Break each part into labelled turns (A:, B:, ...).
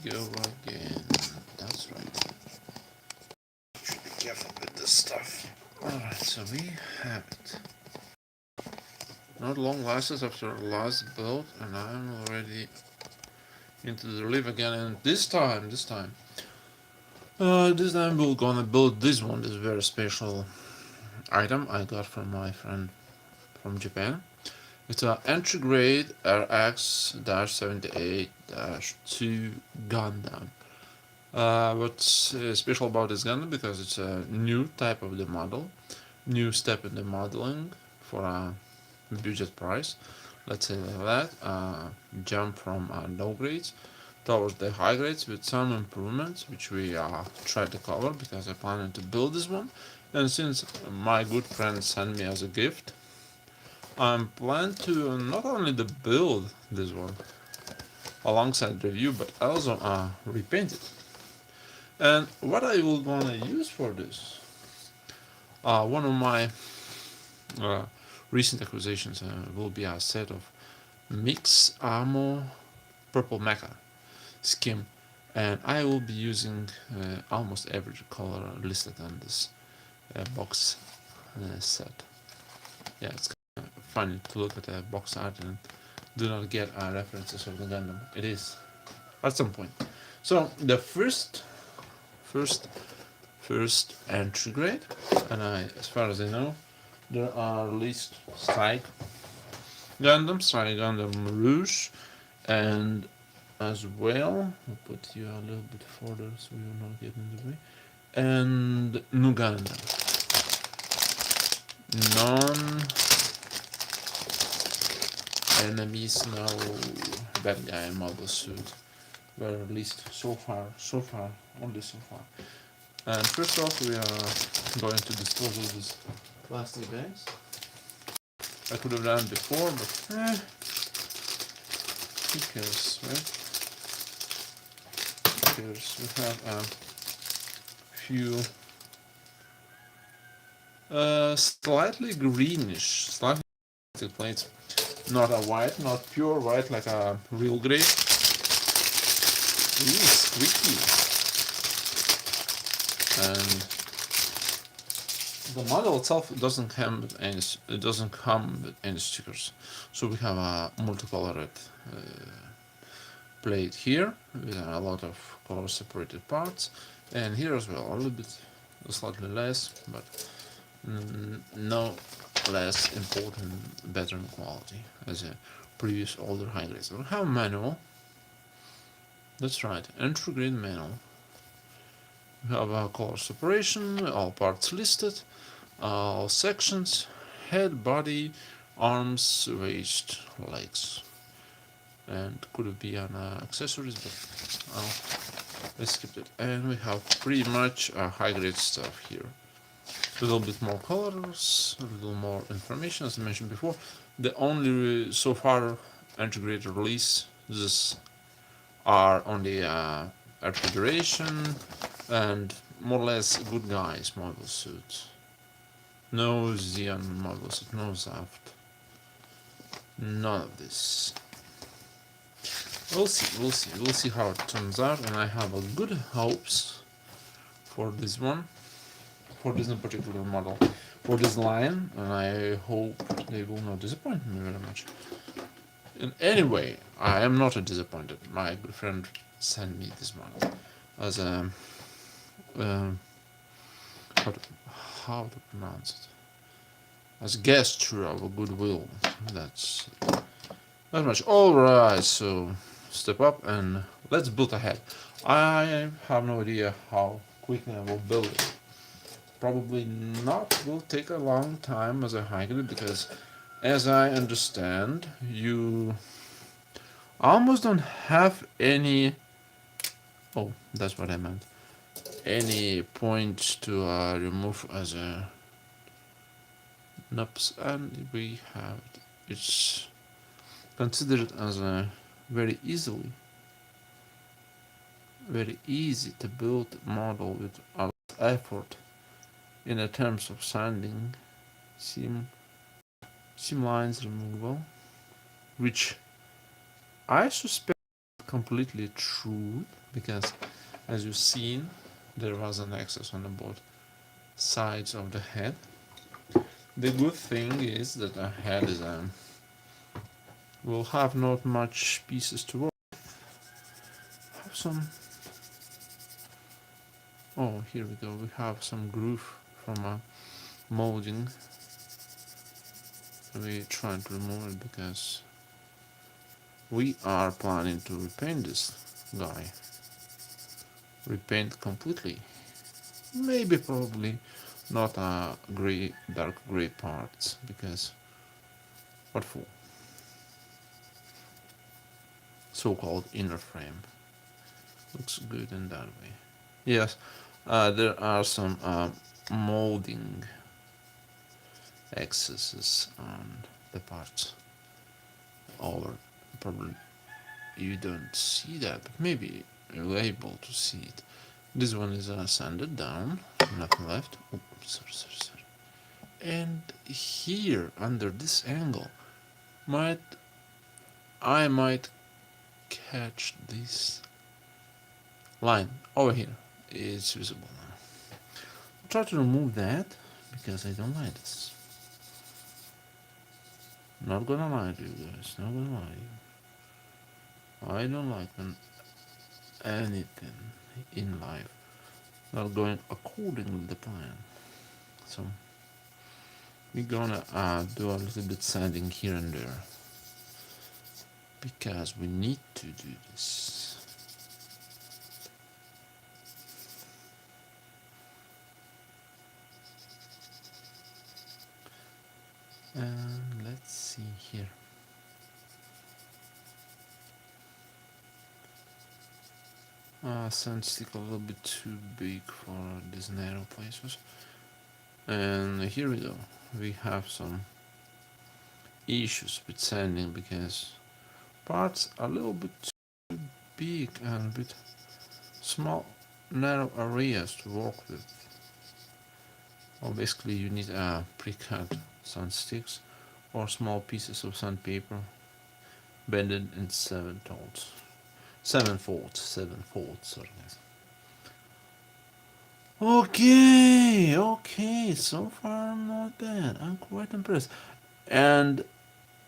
A: go again. That's right. Should be careful with this stuff. Alright, so we have it. Not long lasted after last build, and I'm already into the relief again. And this time we're gonna build this one, this very special item I got from my friend from Japan. It's an entry grade RX-78-2 Gundam. What's special about this Gundam, because it's a new type of the model, new step in the modeling for a budget price, let's say that, jump from low grades towards the high grades with some improvements, which we try to cover because I planning to build this one. And since my good friend sent me as a gift, I'm planning to not only to build this one alongside review, but also repaint it. And what I will gonna use for this, one of my recent acquisitions will be a set of mix ammo purple mecha skim, and I will be using almost every color listed on this box set. Yeah, it's kind of funny to look at the box art and do not get references of the Gundam. It is at some point. So the first entry grade, and as far as I know, there are at least Strike Gundam Rouge, and as well, I'll put you a little bit further so you will not get in the way, and Nu Gundam. Non-enemies, no bad guy model suit. Well, at least so far, only so far. And first off, we are going to dispose of these plastic bags. I could have done before, but who cares, right? Who cares? We have a few slightly greenish, slightly plates. Not a white, not pure white like a real grade. Ooh, squeaky. And the model itself doesn't come with any stickers, so we have a multicolored plate here with a lot of color separated parts, and here as well a little bit, slightly less, but no less important, better in quality as a previous older high grades. We have a manual. That's right, entry grade manual. We have a color separation, all parts listed, all sections, head, body, arms, waist, legs, and could be an accessories, but I skipped it. And we have pretty much high grade stuff here. A little bit more colors, a little more information, as I mentioned before. The only so far entry grade releases are on the Articulation and more or less good guys model suits. No Xeon model suit, no Zaft. None of this. We'll see how it turns out, and I have a good hopes for this one, for this particular model, for this line, and I hope they will not disappoint me very much. And anyway, I am not disappointed. My good friend sent me this model as a how to pronounce it, as gesture of goodwill. That's not much. Alright, so step up and let's build ahead. I have no idea how quickly I will build it. Probably not, will take a long time as a hiker, because as I understand, you almost don't have any, oh, that's what I meant, any points to remove as a nubs, and we have it. It's considered as a very easy to build model with a lot of effort in the terms of sanding, seam lines removal, which I suspect completely true, because as you've seen, there was an excess on the both sides of the head. The good thing is that the head is will have not much pieces to work. Have some. Oh, here we go. We have some groove from a molding. We trying to remove it because we are planning to repaint this guy. Repaint completely. Maybe probably not a gray, dark gray parts, because what for? So-called inner frame looks good in that way. Yes, there are some molding excesses on the parts. Or probably you don't see that, but maybe you're able to see it. This one is sanded down, nothing left. Oh, sorry. And here, under this angle, I might catch this line over here. It's visible now. I'll try to remove that because I don't like this. Not gonna lie to you guys, not gonna lie to you. I don't like when anything in life not going according to the plan. So we're gonna do a little bit sanding here and there because we need to do this. And let's see here. Sand stick a little bit too big for these narrow places. And here we go. We have some issues with sanding because parts are a little bit too big and a bit small, narrow areas to work with. Well, basically you need pre-cut sand sticks or small pieces of sandpaper bended in 7 fourths. 7 fourths, sorry guys. Okay, so far not bad. I'm quite impressed. And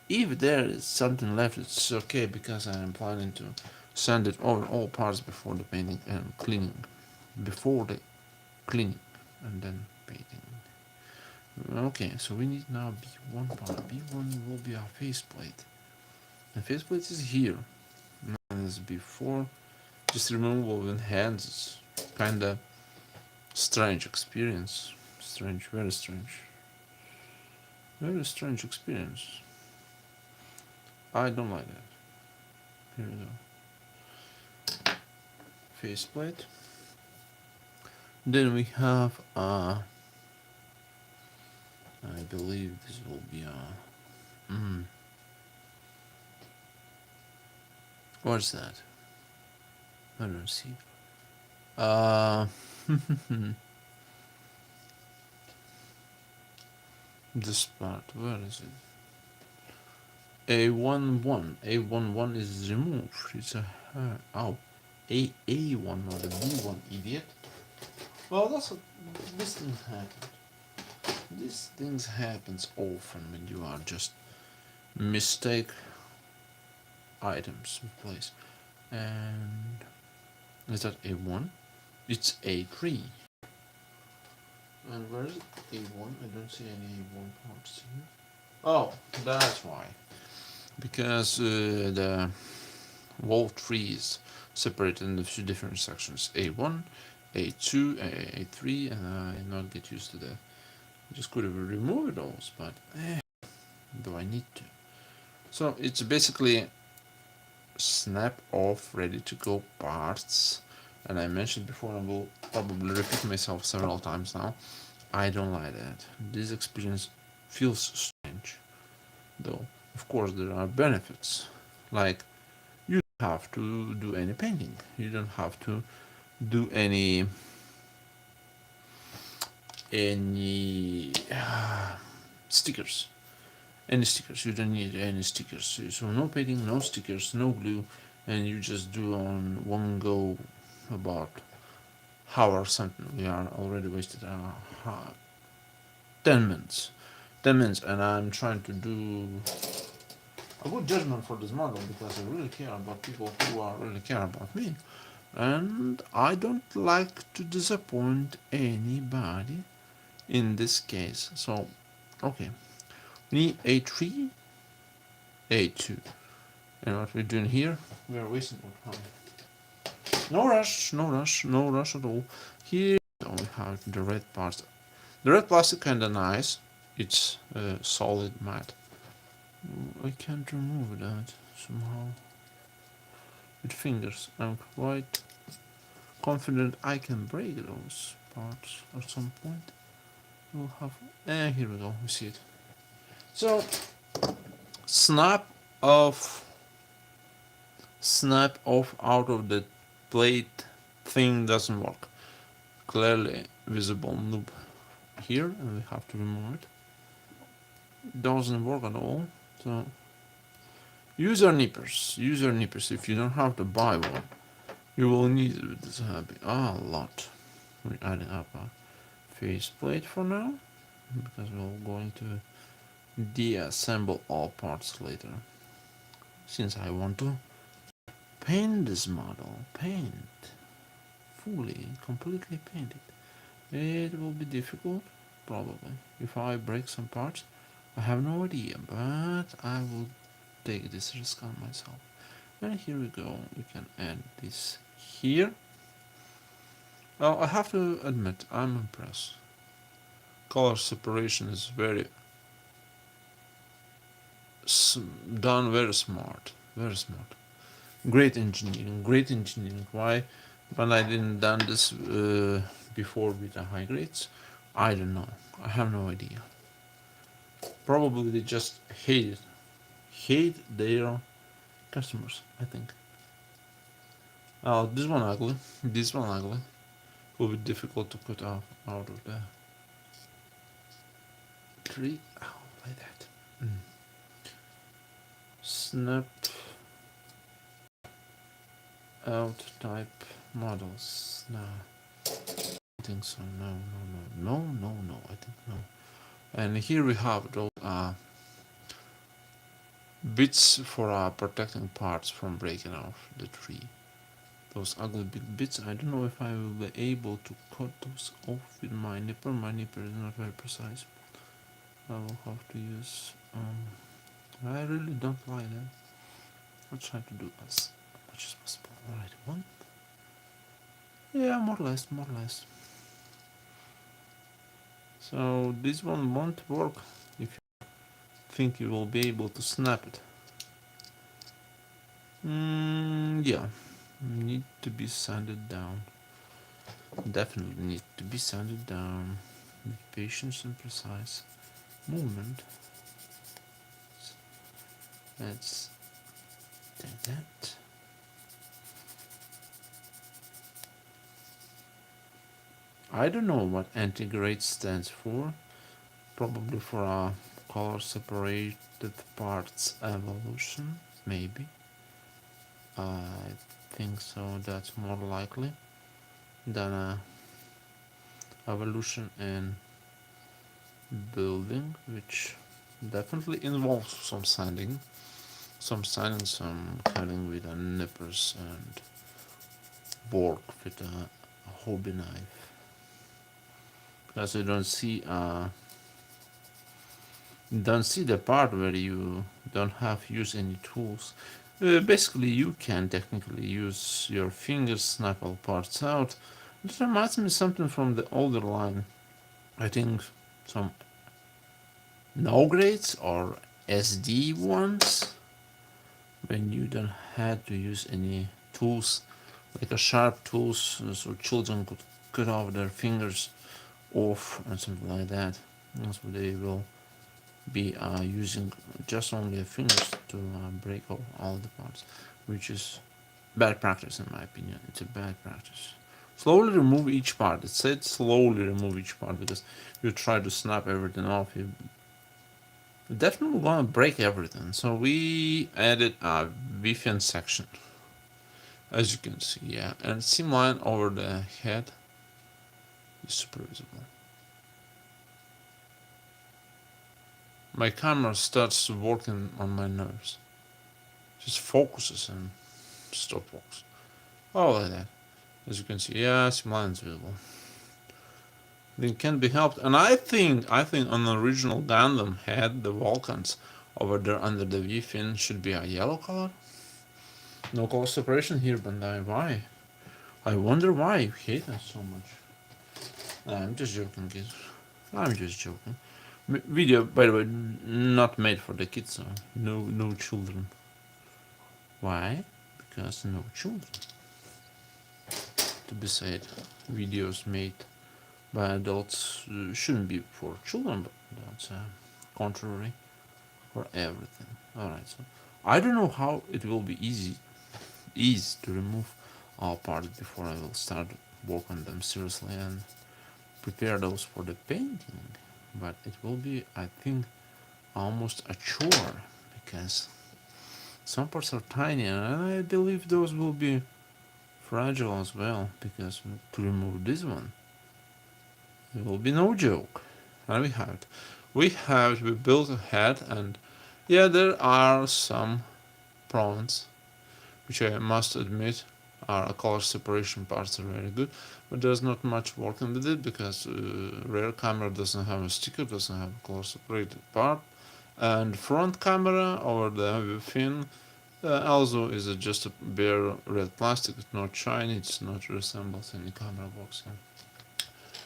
A: if there is something left, it's okay because I'm planning to sand it over all parts before the painting and cleaning. Before the cleaning and then painting. Okay, so we need now B1 part. B1 will be our faceplate. And faceplate is here. And as before, just removal with hands is kinda strange experience. Strange, very strange. Very strange experience. I don't like that. Here we go. Faceplate. Then we have I believe this will be what's that? I don't see. This part, where is it? A11. A11 is removed. It's a A1, not a B1, idiot. Well, this thing happened. These things happens often when you are just mistake items in place. And is that A1? It's A3. And where is it? A1? I don't see any A1 parts here. Oh, that's why. Because the wall tree is separated into 2 different sections. A1, A2, A3, and I not get used to that. I just could have removed those, but do I need to? So it's basically snap off, ready to go parts. And I mentioned before, I will probably repeat myself several times now. I don't like that. This experience feels strange. Though, of course, there are benefits. Like, you don't have to do any painting. You don't have to do any stickers. Any stickers. You don't need any stickers. So no painting, no stickers, no glue. and you just do on one go about hour or something. We are already wasted 10 minutes. 10 minutes, and I'm trying to do a good judgment for this model because I really care about people who are really care about me. And I don't like to disappoint anybody in this case. So, okay. We need A3, A2. And what we're doing here, we are wasting our time. No rush, no rush, no rush at all. Here we have the red parts. The red plastic kinda nice. It's solid matte. I can't remove that somehow with fingers. I'm quite confident I can break those parts at some point. We'll have. Here we go. We see it. So snap off, snap off out of the plate thing doesn't work. Clearly visible noob here, and we have to remove it. Doesn't work at all. So user nippers. User nippers. If you don't have to buy one, you will need it with this hobby a lot. We're adding up a faceplate for now because we're going to deassemble all parts later. Since I want to paint this model, fully, completely paint it. It will be difficult, probably. If I break some parts, I have no idea, but I will take this risk on myself. And here we go, we can add this here. Well, I have to admit, I'm impressed. Color separation is very done, very smart, very smart. Great engineering, great engineering. Why, when I didn't done this before with the high grades, I don't know. I have no idea. Probably they just hate their customers. I think. Oh, this one ugly. This one ugly. Will be difficult to cut out of the tree. Oh, like that. Snap out type models. No, I think so. No. I think no. And here we have those bits for protecting parts from breaking off the tree. Those ugly big bits. I don't know if I will be able to cut those off with my nipper. My nipper is not very precise. I will have to use. I really don't like that. I'll try to do as much as possible. Alright, one. Yeah, more or less. So this one won't work if you think you will be able to snap it. Yeah, need to be sanded down. Definitely need to be sanded down with patience and precise movement. Let's take that. I don't know what anti-grade stands for. Probably for a color separated parts evolution, maybe. I think so. That's more likely than a evolution in building, which definitely involves some sanding, some cutting with a nippers and work with a hobby knife. Because you don't see the part where you don't have to use any tools. Basically, you can technically use your fingers, snap all parts out. It reminds me something from the older line. I think some no grades or SD ones, when you don't have to use any tools, like a sharp tools, so children could cut off their fingers off and something like that. So they will be using just only their fingers to break off all the parts, which is bad practice in my opinion. It's a bad practice. Slowly remove each part. It said slowly remove each part because you try to snap everything off, you definitely gonna break everything. So we added a Vifian section. as you can see, yeah, and seam line over the head is super visible. My camera starts working on my nerves. Just focuses and stop works. All like that. As you can see, yeah, seam line is visible. It can be helped, and I think on the original Gundam head, the Vulcans over there under the V fin should be a yellow color. No color separation here, Bandai. Why? I wonder why you hate us so much. I'm just joking, kids. I'm just joking. Video, by the way, not made for the kids, so no children. Why? Because no children. To be said, videos made by adults shouldn't be for children, but that's contrary for everything. Alright, so I don't know how it will be easy to remove all parts before I will start work on them seriously and prepare those for the painting, but it will be, I think, almost a chore because some parts are tiny and I believe those will be fragile as well, because to remove this one it will be no joke. And we built a head, and yeah, there are some problems which I must admit are color separation parts are very good, but there's not much working with it because rear camera doesn't have a sticker, doesn't have a color separated part, and front camera over the fin also is just a bare red plastic. It's not shiny, it's not resembles any camera box.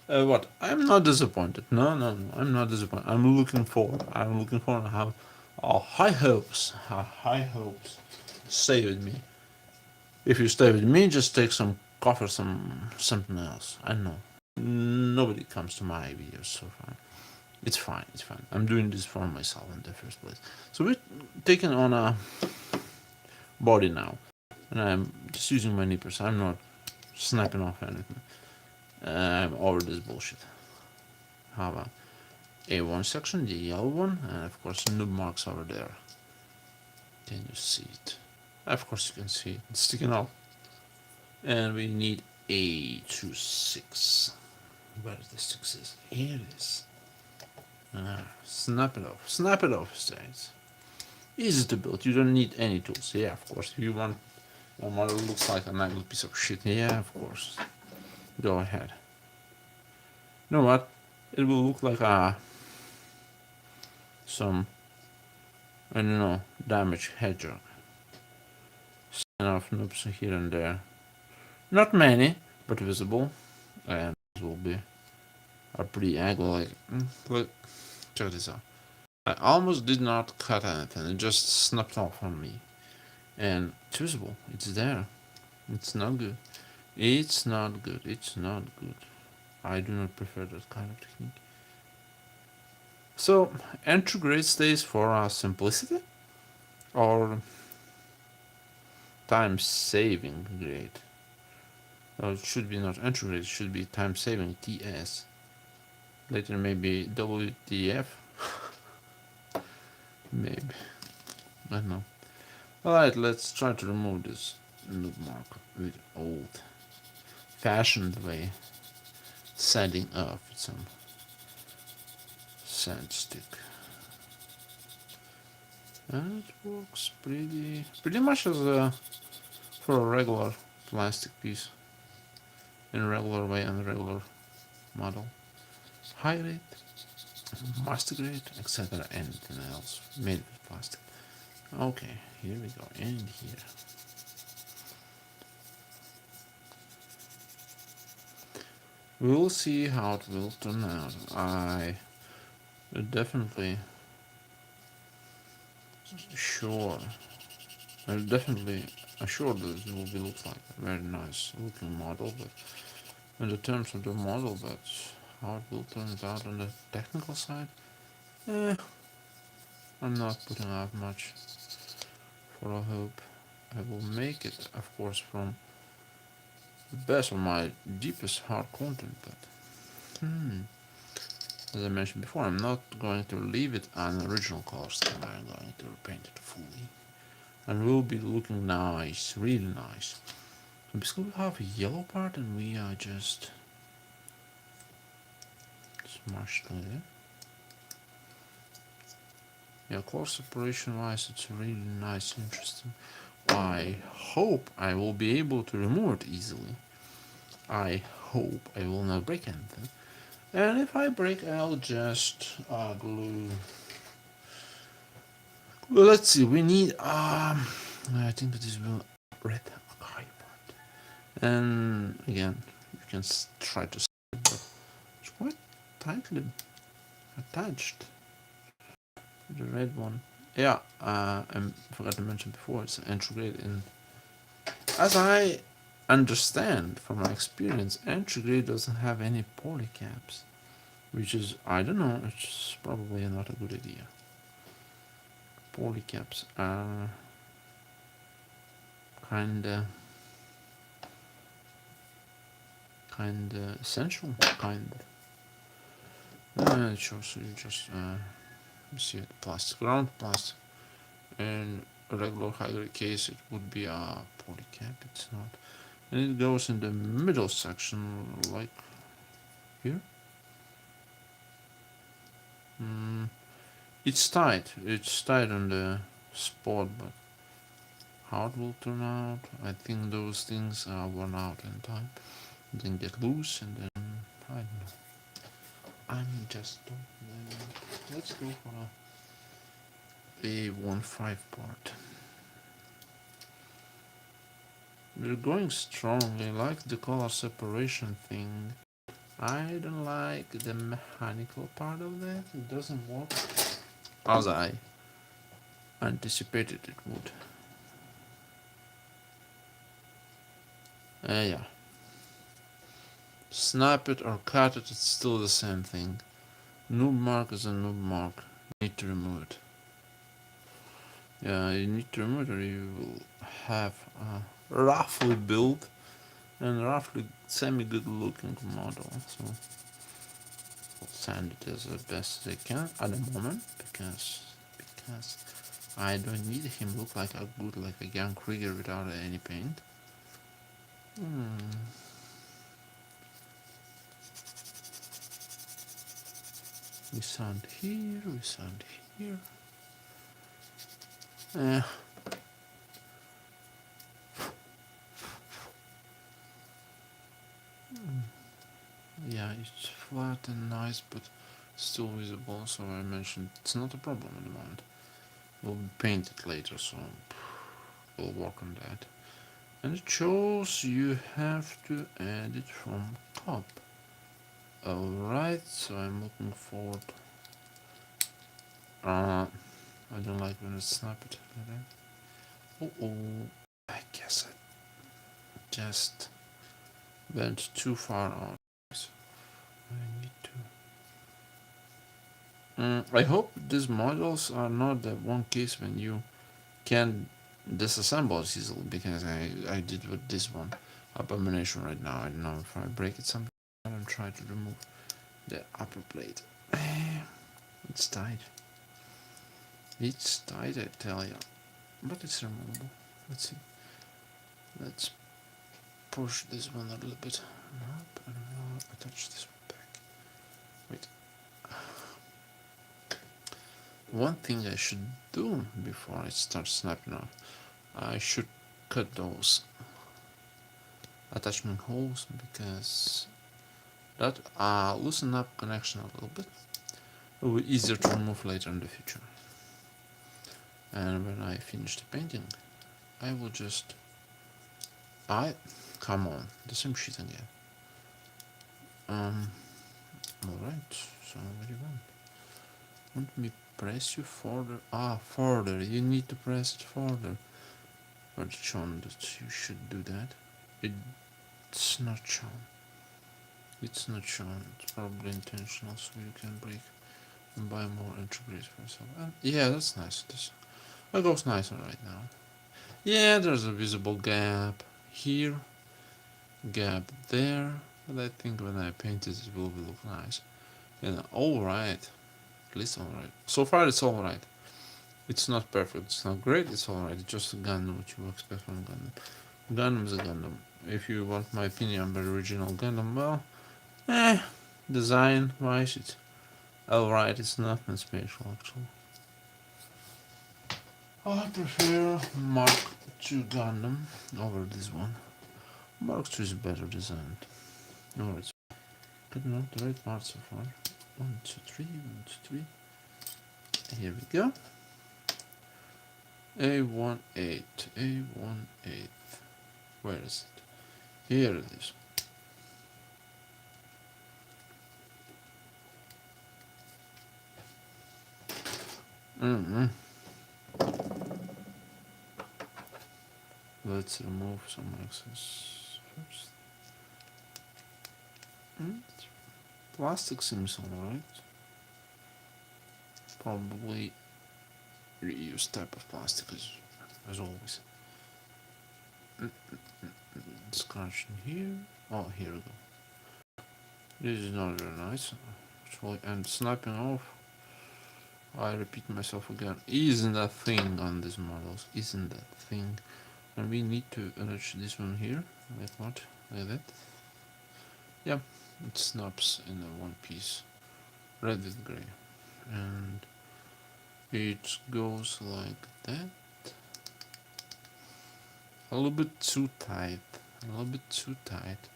A: What? I'm not disappointed. No, I'm not disappointed. I'm looking forward. I have high hopes. High hopes. Stay with me. If you stay with me, just take some coffee, something else. I know. Nobody comes to my videos so far. It's fine. It's fine. I'm doing this for myself in the first place. So we're taking on a body now, and I'm just using my nippers. I'm not snapping off anything. I'm over this bullshit. How about A1 section, the yellow one, and of course noob marks over there. Can you see it? Of course you can see it. It's sticking out. And we need A26. Where the 6 is? Here it is. Snap it off. Snap it off, states. Easy to build. You don't need any tools. Yeah, of course. If you want your model looks like an ugly piece of shit. Yeah, of course. Go ahead. You know what? It will look like some, I don't know, damaged hedgehog. Enough noobs here and there. Not many, but visible. And this will be a pretty ugly. Look, check this out. I almost did not cut anything. It just snapped off on me. And it's visible. It's there. It's not good. It's not good. It's not good. I do not prefer that kind of technique. So, entry grade stays for simplicity? Or time saving grade? No, it should be not entry grade, it should be time saving TS. Later maybe WTF? Maybe. I don't know. Alright, let's try to remove this noob mark with old fashioned way. Sanding off with some sand stick. And it works pretty much as for a regular plastic piece. In a regular way and a regular model. High rate, master grade, etc. Anything else made with plastic. Okay, here we go, and here. We'll see how it will turn out. I definitely assured that it will be look like a very nice looking model, but in the terms of the model, but how it will turn out on the technical side, I'm not putting out much for a hope. I will make it, of course, from the best of my deepest heart content, but as I mentioned before, I'm not going to leave it an original color scheme. I'm going to repaint it fully, and will be looking nice, really nice. Because we have a yellow part and we are just smashed there. Yeah, core separation wise, it's really nice, interesting. I hope I will be able to remove it easily. I hope I will not break anything. And if I break, I'll just glue. Well, let's see. We need. I think this will red high part. And again, you can try to. But it's quite tightly attached. The red one. Yeah, I forgot to mention before. It's integrated in. As I understand from my experience, entry doesn't have any polycaps, which is, I don't know, it's probably not a good idea. Polycaps are kinda essential, kinda. It shows you just you see it, plastic, round plastic. In a regular high-grade case, it would be a polycap. It's not, and it goes in the middle section, like here. It's tight. It's tight on the spot, but how it will turn out, I think those things are worn out in time. Then get loose, and then I don't know. I'm just don't know. Let's go for a 1.5 part. We're going strong. I like the color separation thing. I don't like the mechanical part of that. It doesn't work as I anticipated it would. Yeah. Snap it or cut it, it's still the same thing. Noob mark is a noob mark. You need to remove it. Yeah, you need to remove it or you will have a roughly built and roughly semi-good looking model. So I'll sand it as best as I can at the moment because I don't need him look like a good, like a young Krieger without any paint. We sand here, we sand here. Yeah, it's flat and nice, but still visible, so I mentioned it's not a problem at the moment. We'll paint it later, so we'll work on that. And it shows you have to add it from top. Alright, so I'm looking forward. I don't like when I snap it like that. I guess I just went too far out. So I need to. I hope these models are not the one case when you can disassemble it easily, because I did with this one. Abomination right now. I don't know if I break it sometime. I'm trying to remove the upper plate. It's tight. It's tight, I tell you. But it's removable. Let's see. Let's push this one a little bit up and I'll attach this one back. Wait. One thing I should do before I start snapping off, I should cut those attachment holes, because that loosen up connection a little bit. It will be easier to remove later in the future. And when I finish the painting, I will just come on, the same shit again. Alright, so what do you want? Want me press you further? Further, you need to press it further. But it's shown that you should do that. It's not shown. It's not shown. It's probably intentional, so you can break and buy more integrated for yourself. And yeah, that's nice. That goes nicer right now. Yeah, there's a visible gap here, gap there, but I think when I paint it, it will look nice. And alright, at least alright. So far it's alright. It's not perfect, it's not great, it's alright. It's just a Gundam, what you expect from a Gundam. Gundam is a Gundam. if you want my opinion about the original Gundam, well, design wise, it's alright. It's nothing special actually. I prefer Mark II Gundam over this one. Mark II is better designed. No, it's getting out the right part so far. 1, 2, 3, 1, 2, 3. Here we go. A18, A18. Where is it? Here it is. Let's remove some excess first. Plastic seems alright. Probably reused type of plastic as always. Scratch in here. Oh, here we go. This is not very nice. Actually, and snapping off, I repeat myself again, isn't a thing on these models. Isn't that thing. And we need to attach this one here, like what? Like that. Yeah, it snaps in a one piece, red with gray. And it goes like that. A little bit too tight. A little bit too tight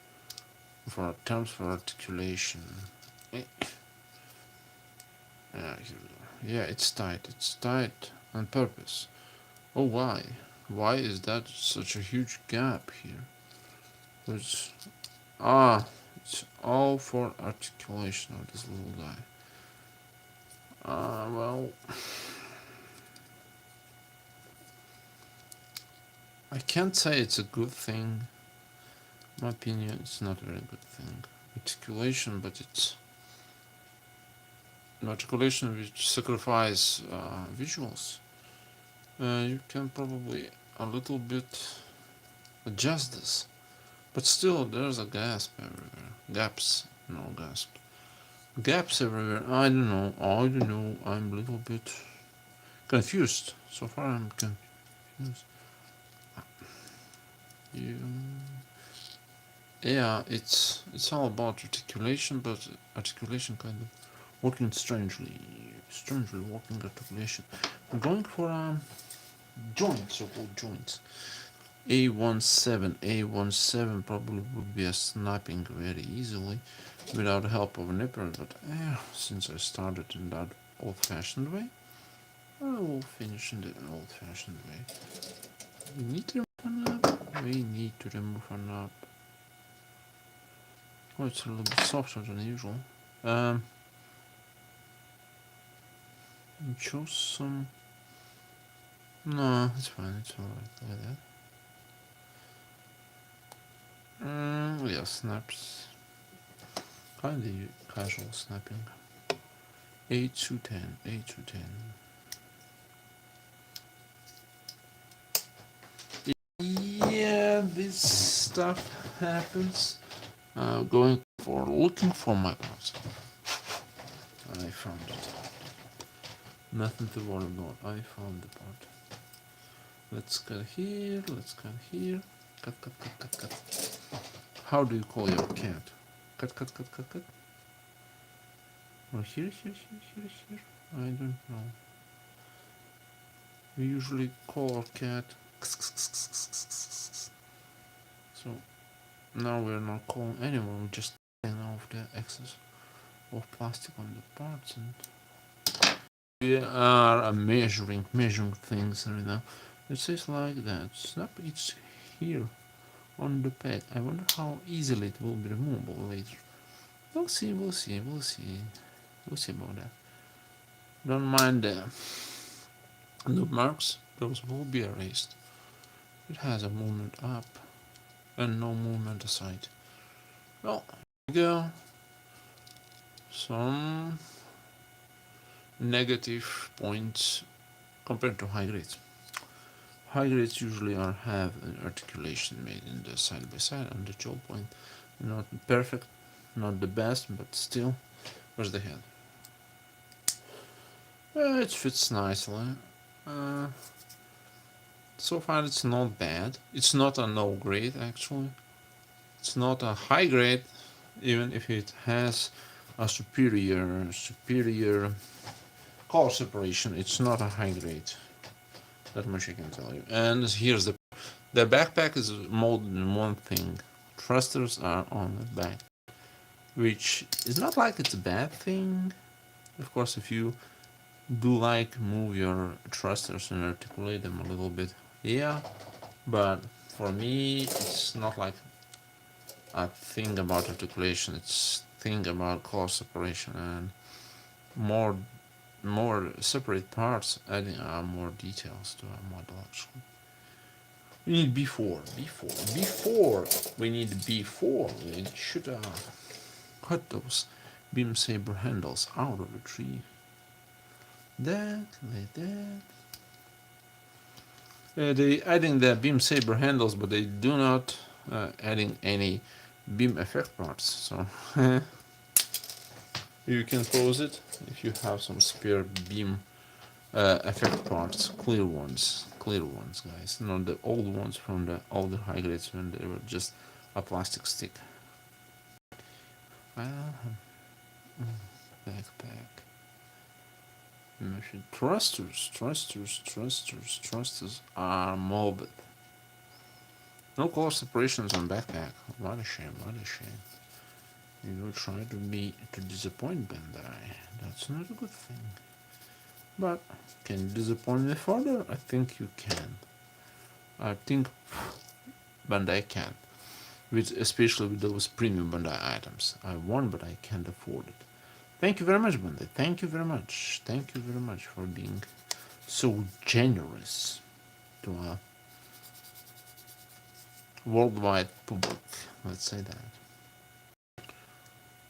A: for terms for articulation. Yeah, yeah, it's tight. It's tight on purpose. Oh, why? Why is that such a huge gap here? It's it's all for articulation of this little guy. Well, I can't say it's a good thing. In my opinion, it's not a very good thing. Articulation, but it's an articulation which sacrifices visuals. You can probably a little bit adjust this, but still there's a gasp everywhere. Gaps everywhere. I don't know. I'm a little bit confused. So far I'm confused. Yeah, it's all about articulation, but articulation kind of working strangely working articulation. I'm going for joints, so-called joints. A17 probably would be a snapping very easily without the help of a nipper, but since I started in that old-fashioned way, I will finish in the old-fashioned way. We need to remove a knob. We need to remove a knob. Oh, it's a little bit softer than usual. Choose some. No, it's fine. It's alright like that. Yeah, snaps. Kind of casual snapping. 8 to 10. 8 to 10. Yeah, this stuff happens. Looking for my parts. I found it. Nothing to worry about. I found the part. Let's cut here. Let's cut here. Cut. How do you call your cat? Cut. Or here. I don't know. We usually call our cat. So now we're not calling anyone. We're just taking off the excess of plastic on the parts, and we are measuring things right now. It says like that. Snap each here on the pad. I wonder how easily it will be removable later. We'll see about that. Don't mind the noob marks, those will be erased. It has a movement up and no movement aside. Well, here we go. Some negative points compared to high grades. High grades usually have an articulation made in the side by side and the jaw point. Not perfect, not the best, but still. Where's the head? It fits nicely. So far it's not bad. It's not a no grade actually. It's not a high grade, even if it has a superior color separation. It's not a high grade. That much I can tell you. And here's the backpack is molded in one thing. Thrusters are on the back, which is not like it's a bad thing. Of course, if you do like move your thrusters and articulate them a little bit, yeah. But for me, it's not like a thing about articulation. It's thing about color separation and more separate parts, adding more details to our model. Actually, we need before we need before we should cut those beam saber handles out of the tree. That like that. They adding the beam saber handles, but they do not adding any beam effect parts. So you can pose it if you have some spare beam effect parts, clear ones, guys, not the old ones from the older high grades when they were just a plastic stick. Backpack. Thrusters are molded. No color separations on backpack. What a shame. You will try to disappoint Bandai. That's not a good thing. But can you disappoint me further? I think you can. I think Bandai can. Especially with those premium Bandai items. I want, but I can't afford it. Thank you very much, Bandai. Thank you very much. Thank you very much for being so generous to a worldwide public. Let's say that.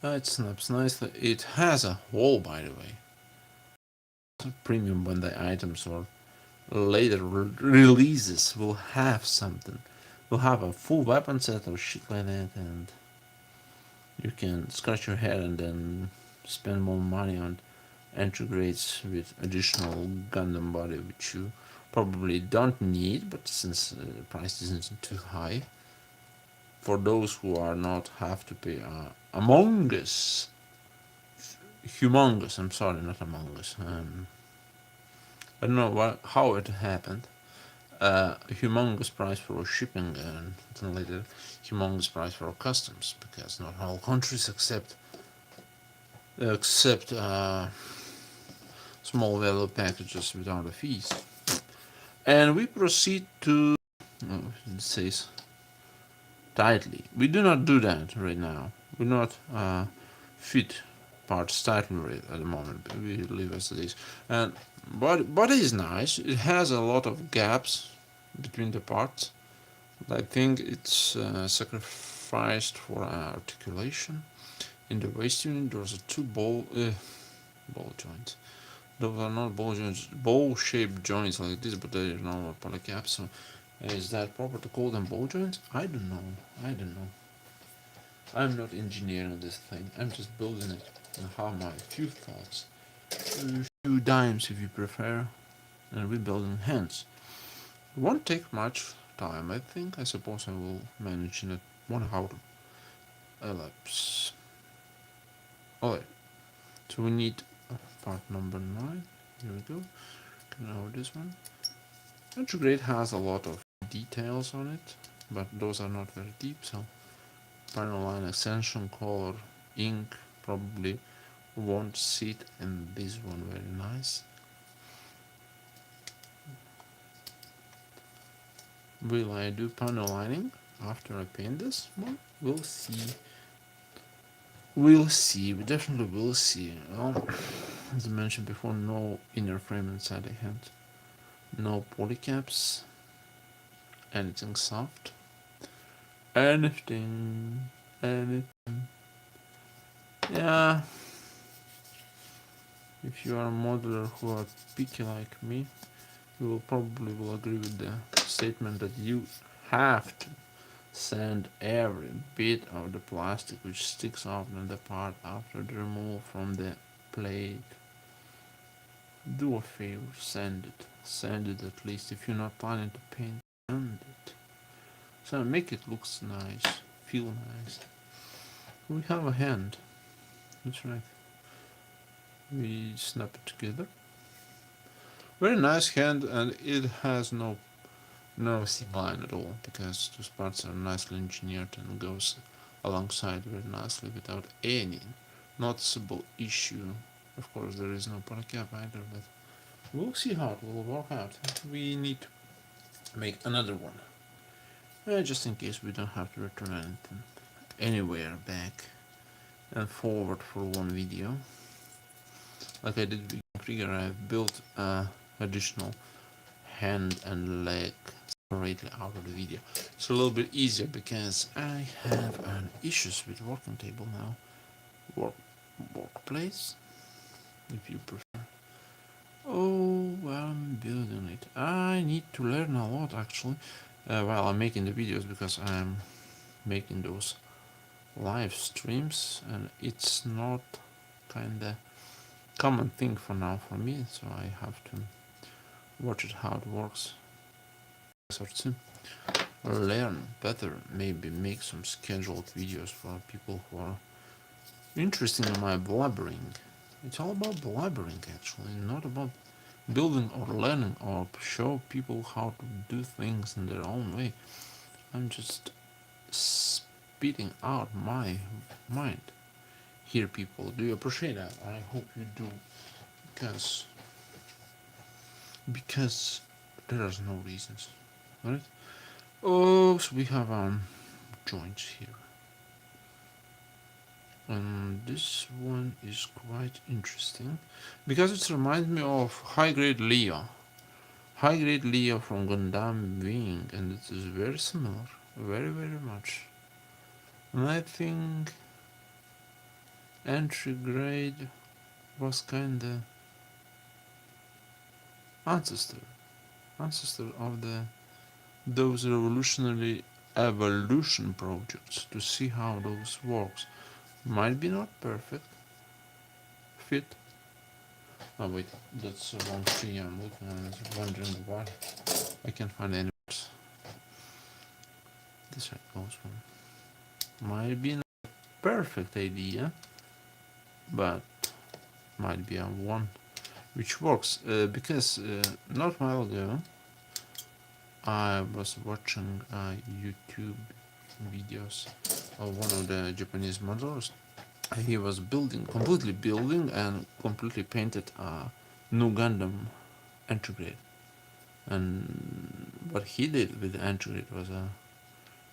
A: It snaps nicely. It has a hole, by the way. Premium Bandai items or later releases will have something. Will have a full weapon set or shit like that, and you can scratch your head and then spend more money on entry grades with additional Gundam body, which you probably don't need, but since the price isn't too high, for those who are not have to pay humongous, I'm sorry, not Among Us, I don't know how it happened, a humongous price for shipping and then later humongous price for customs, because not all countries accept small value packages without the fees. And we proceed to, it says tightly. We do not do that right now. We do not fit parts tightly right at the moment. We leave as it is. And body is nice. It has a lot of gaps between the parts. I think it's sacrificed for articulation. In the waist unit, there's two ball joints. Those are not ball joints, bowl-shaped joints like this, but they are normal polycaps. So, is that proper to call them ball joints? I don't know. I'm not engineering this thing. I'm just building it and have my few thoughts, few dimes if you prefer, and rebuilding hands. It won't take much time. I think. I suppose I will manage in a 1 hour elapse. Alright. So we need part number 9. Here we go. Now this one. Retrograde has a lot of details on it, but those are not very deep, so panel line extension, color, ink probably won't sit in this one very nice. Will I do panel lining after I paint this? Well, we'll see. We definitely will see. Well, as I mentioned before, no inner frame inside the hand, no polycaps, anything soft, anything. Yeah, if you are a modeler who are picky like me, you will probably agree with the statement that you have to sand every bit of the plastic which sticks off in the part after the removal from the plate. Do a favor, sand it at least if you're not planning to paint, sand it. So make it looks nice, feel nice. We have a hand. That's right. We snap it together. Very nice hand, and it has no seam line at all, because those parts are nicely engineered and goes alongside very nicely without any noticeable issue. Of course, there is no poly cap either, but we'll see how it will work out. We need to make another one, just in case we don't have to return anything anywhere back and forward for one video. Like I did with Krieger, I've built additional hand and leg separately out of the video. It's a little bit easier because I have issues with working table now. Workplace, if you prefer. Oh, well, I'm building it. I need to learn a lot actually while I'm making the videos, because I'm making those live streams and it's not kinda common thing for now for me, so I have to watch it how it works. Sort to learn better, maybe make some scheduled videos for people who are interested in my blabbering. It's all about blabbering actually, not about building or learning or show people how to do things in their own way. I'm just spitting out my mind. Here, people, do you appreciate that? I hope you do, because there's no reasons, right? Oh, so we have joints here, and this one is quite interesting because it reminds me of high-grade Leo from Gundam Wing, and it is very similar, very much. And I think entry grade was kinda ancestor of those revolutionary evolution projects, to see how those works. Might be not perfect fit. Oh wait, that's the wrong tree I'm looking at, wondering why I can't find any words. This side goes one. Might be not a perfect idea, but might be a one which works, because not a while ago I was watching YouTube videos of one of the Japanese modelers. He was completely building and completely painted a new Gundam entry grade, and what he did with the entry grade was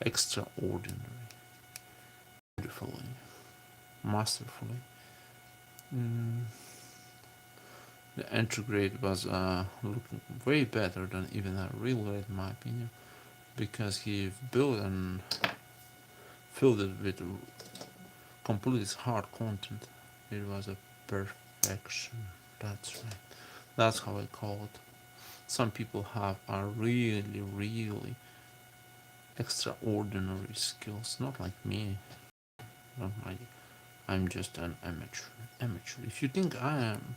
A: extraordinary, beautifully, masterfully. The entry grade was looking way better than even a real grade, in my opinion, because he built and filled it with completely hard content. It was a perfection. That's right. That's how I call it. Some people have a really extraordinary skills, not like me. I'm just an amateur. If you think I am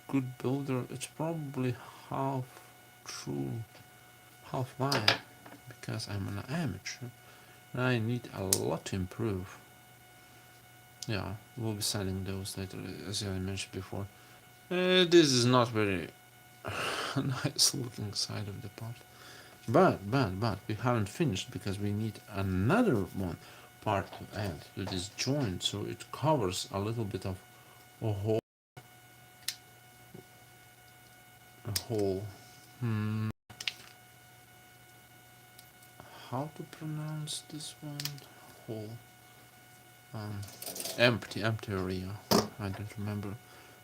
A: good builder, it's probably half true, half lie, because I'm an amateur. I need a lot to improve. Yeah, we'll be selling those later, as I mentioned before. This is not very nice looking side of the part. But we haven't finished, because we need another one part to add to this joint, so it covers a little bit of a whole how to pronounce this one? Whole empty area. I don't remember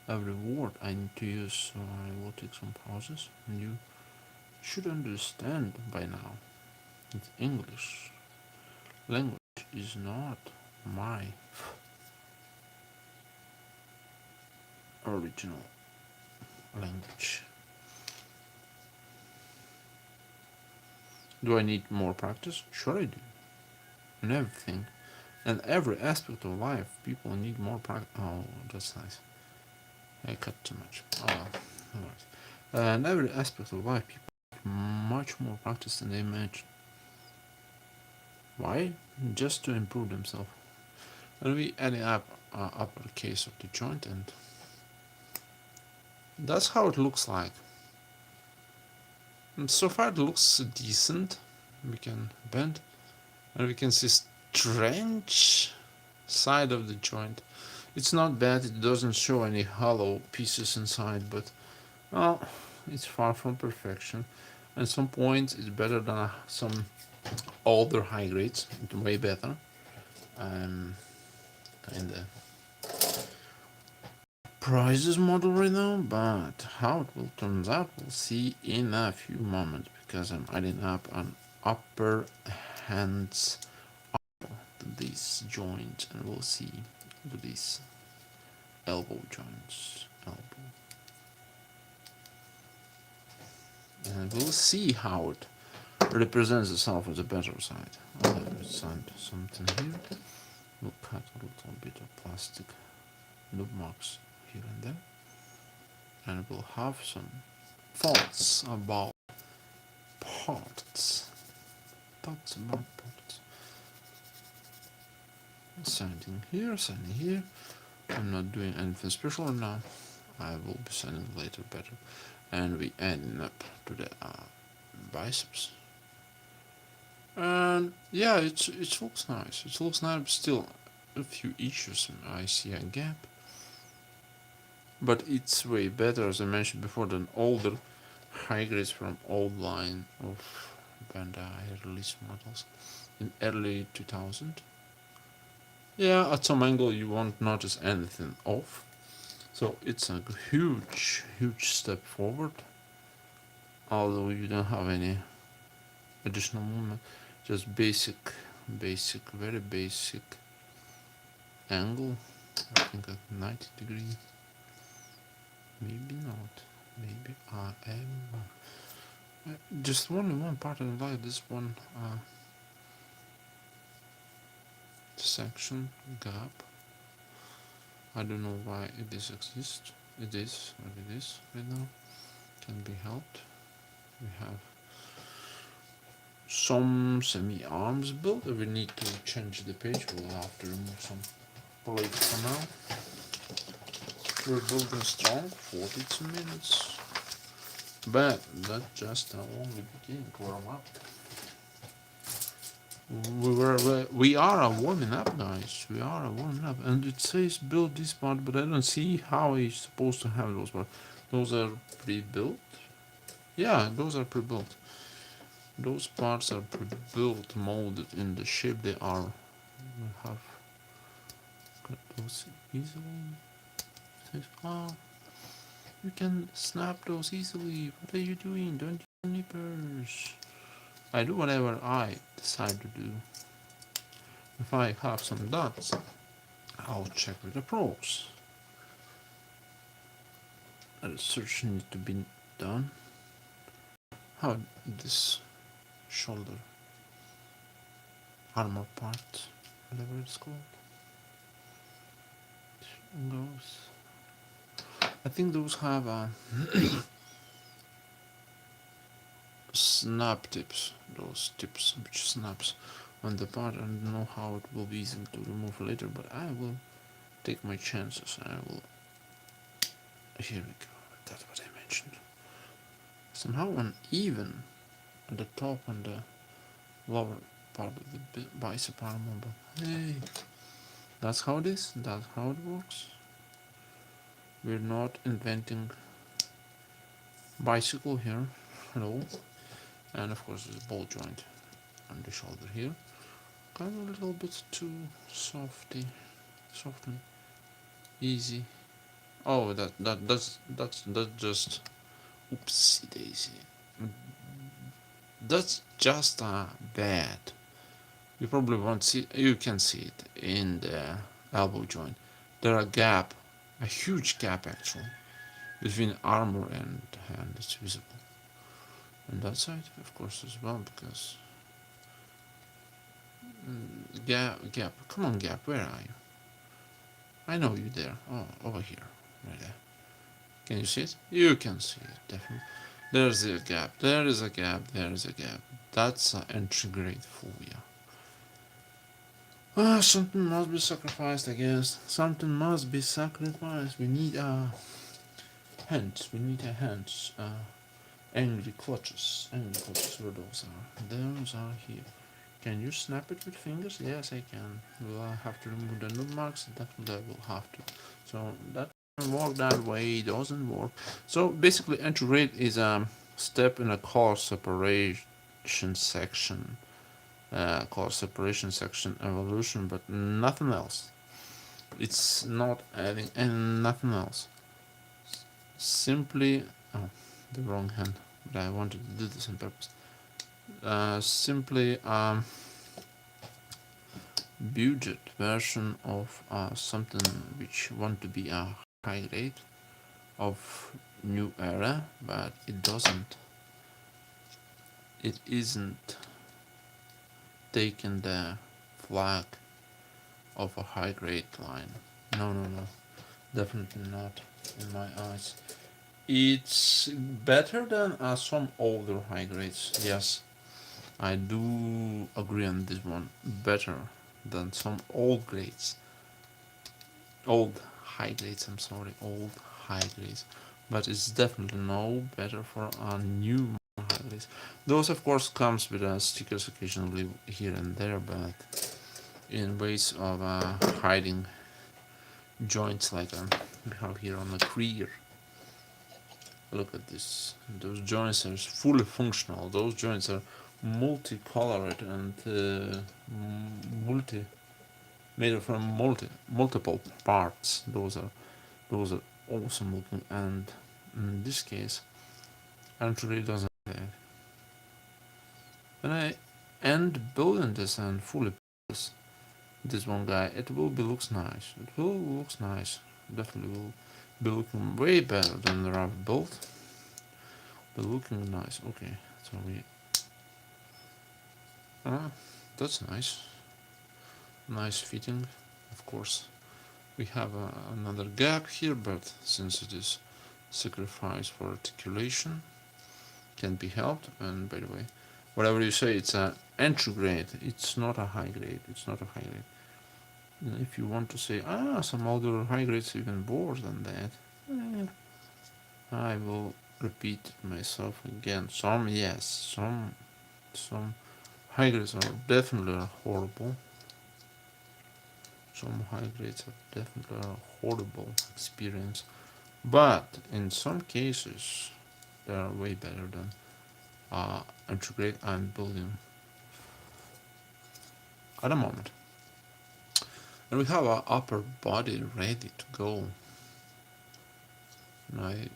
A: every word I need to use, so I will take some pauses, and you should understand by now that English language is not my original language. Do I need more practice? Sure I do. In everything. And every aspect of life, people need more practice. Oh, that's nice. I cut too much. Oh, alright. In every aspect of life, people need much more practice than they imagine. Why? Just to improve themselves. And we adding up upper case of the joint, and that's how it looks like. And so far it looks decent. We can bend, and we can see strange side of the joint. It's not bad, it doesn't show any hollow pieces inside, but well, it's far from perfection. At some point it's better than some older high grades. It's way better. Kinda prices model right now, but how it will turn out we'll see in a few moments, because I'm adding up an upper hands to this joint, and we'll see to these elbow joints, and we'll see how it represents itself as a better side. I'll have something here. We'll cut a little bit of plastic loop marks here and there, and we'll have some thoughts about parts. Sanding here. I'm not doing anything special now. I will be sanding later better. And we ending up to the biceps. And yeah, it looks nice. It looks nice, but still a few issues. I see a gap. But it's way better, as I mentioned before, than older high grades from old line of Bandai release models in early 2000. Yeah, at some angle you won't notice anything off. So it's a huge step forward. Although you don't have any additional movement, just basic, very basic angle. I think at 90 degrees. Maybe not. Maybe I am. Just only one part I like, this one section gap. I don't know why this exists. It is what it is right now. Can be helped. We have some semi-arms built. We need to change the page. We'll have to remove some plates for now. We're building strong, 42 minutes. But that's just only beginning to warm up. We are warming up, guys. We are warming up, and it says build this part, but I don't see how he's supposed to have those parts. Those are pre-built. Yeah, those are pre-built. Those parts are pre-built, molded in the shape they are. We have cut those easily. Oh, you can snap those easily. What are you doing? Don't use nippers. I do whatever I decide to do. If I have some dots, I'll check with the pros. A research needs to be done. How this shoulder armor part, whatever it's called, goes. I think those have snap tips, those tips which snaps on the part. I don't know how it will be easy to remove later, but I will take my chances. I will. Here we go. That's what I mentioned. Somehow uneven at the top and the lower part of the bicep armor, but hey, that's how it is. That's how it works. We're not inventing bicycle here at all. And of course there's a ball joint on the shoulder here. Kind of a little bit too softly easy. Oh, that's just oopsie daisy. That's just bad. You probably won't see. You can see it in the elbow joint. There's a gap, a huge gap actually, between armor and hand. It's visible. And that side, of course, as well, because gap. Come on, gap. Where are you? I know you there. Oh, over here, right there. Can you see it? You can see it definitely. There's a gap. There is a gap. There is a gap. That's an entry grade for you. Something must be sacrificed, I guess. Something must be sacrificed. We need hands. We need hands. Angry clutches. Angry clutches. Where those are? Those are here. Can you snap it with fingers? Yes, I can. Will I have to remove the noob marks? Definitely I will have to. So that doesn't work that way. It doesn't work. So basically, integrate is a step in a color separation section. Color separation section evolution, but nothing else. It's not adding and nothing else. Simply, oh, the wrong hand. But I wanted to do this on purpose. Simply budget version of something which want to be a high grade of new era, but it doesn't. It isn't taking the flag of a high grade line. No, no, no. Definitely not in my eyes. It's better than some older high grades. Yes, I do agree on this one. Better than some old grades. Old high grades, I'm sorry. Old high grades. But it's definitely no better for a new high grades. Those, of course, comes with stickers occasionally here and there, but in ways of hiding joints like we have here on the Krieg. Look at this. Those joints are fully functional. Those joints are multicolored and made from multiple parts. Those are awesome looking, and in this case, Anthony doesn't have that. When I end building this and fully this one guy, it will be looks nice. It will looks nice. Definitely will be looking way better than the I've built. But looking nice. Okay, so we. That's nice. Nice fitting, of course. We have another gap here, but since it is sacrifice for articulation, can be helped. And by the way, whatever you say, it's an entry grade. It's not a high grade. It's not a high grade. And if you want to say, some older high grades even worse than that, I will repeat myself again. Some, yes, some high grades are definitely horrible. Some high grades are definitely a horrible experience, but in some cases they are way better than entry grade I'm building at the moment. And we have our upper body ready to go. And I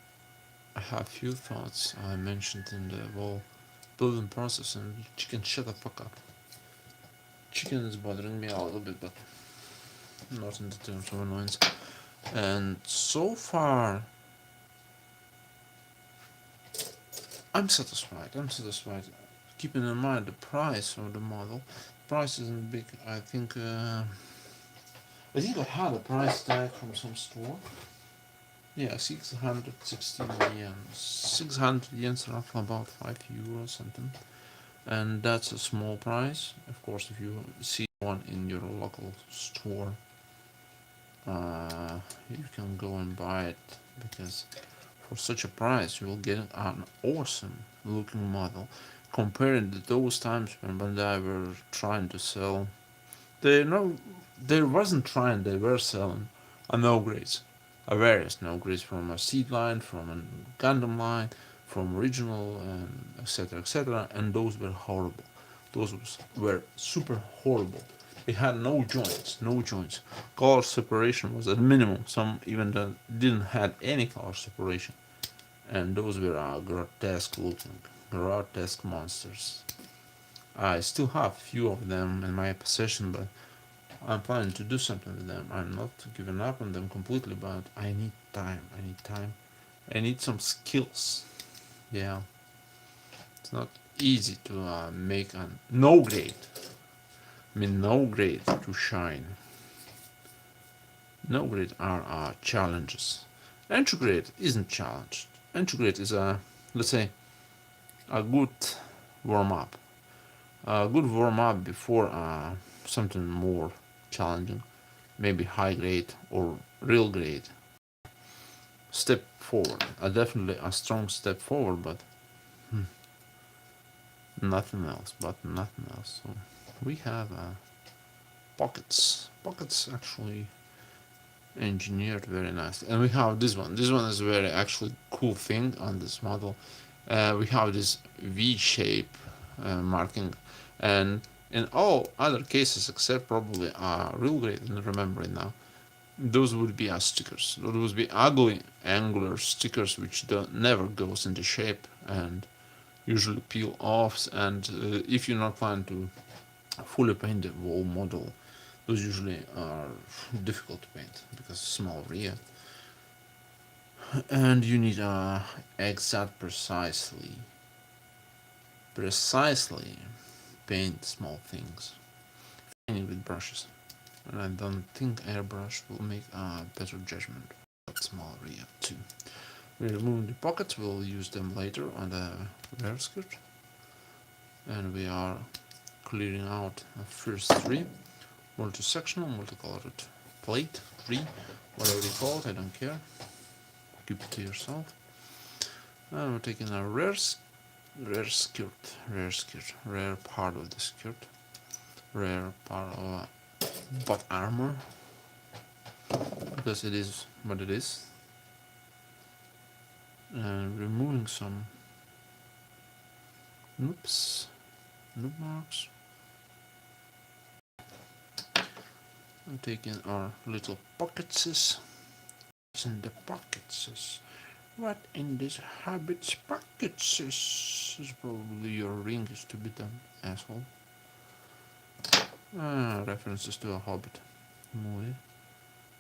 A: have few thoughts I mentioned in the whole building process, and chicken, shut the fuck up. Chicken is bothering me a little bit, but not in the terms of annoyance. And so far, I'm satisfied. Keeping in mind the price of the model. Price isn't big. I think I had a price tag from some store. Yeah, 616 yen. 600 yen, roughly about 5 euros something. And that's a small price. Of course, if you see one in your local store, you can go and buy it, because for such a price you will get an awesome looking model. Compared to those times when they were trying to sell, they wasn't trying, they were selling a no grades, a various no grades, from a seed line, from a Gundam line, from original, and etc., and those were horrible. Those were super horrible. It had no joints. Color separation was at minimum. Some even didn't have any color separation, and those were grotesque looking, grotesque monsters. I still have a few of them in my possession, but I'm planning to do something with them. I'm not giving up on them completely, but I need time. I need some skills. Yeah, it's not easy to make a no grade. No grade to shine. No grade are challenges. Entry grade isn't challenged. Entry grade is let's say, a good warm up. A good warm up before something more challenging, maybe high grade or real grade. Step forward, definitely a strong step forward, but nothing else. So we have pockets actually engineered very nicely, and we have this one. This one is a very actually cool thing on this model. We have this V shape marking, and in all other cases except probably real grade and remembering now, those would be stickers. Those would be ugly angular stickers which never goes into shape and usually peel off. And if you're not planning to fully paint the whole model, those usually are difficult to paint because small rear, and you need exact precisely paint small things, painting with brushes. And I don't think airbrush will make a better judgment. Small rear too. We're removing the pockets. We'll use them later on the rear skirt, and we are clearing out the first three. Multi-sectional, multicolored plate, tree, whatever you call it, I don't care. Keep it to yourself. And we're taking a rear part of the skirt, rear part of butt armor, because it is what it is. And removing some noob marks. And taking our little pocketses. What's in the pocketses? What in this habit's pocketses? Is probably your ring is to be done, asshole. References to a Hobbit movie,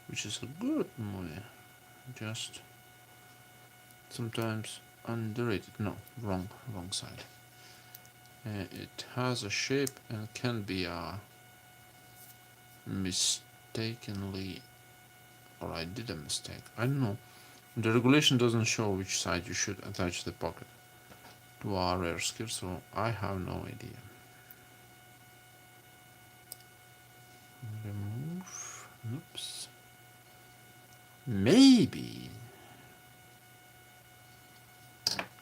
A: which is a good movie, just sometimes underrated. No, wrong side. It has a shape and can be mistakenly, or I did a mistake. I don't know. The regulation doesn't show which side you should attach the pocket to our rear skirt, so I have no idea. Remove. Oops. Maybe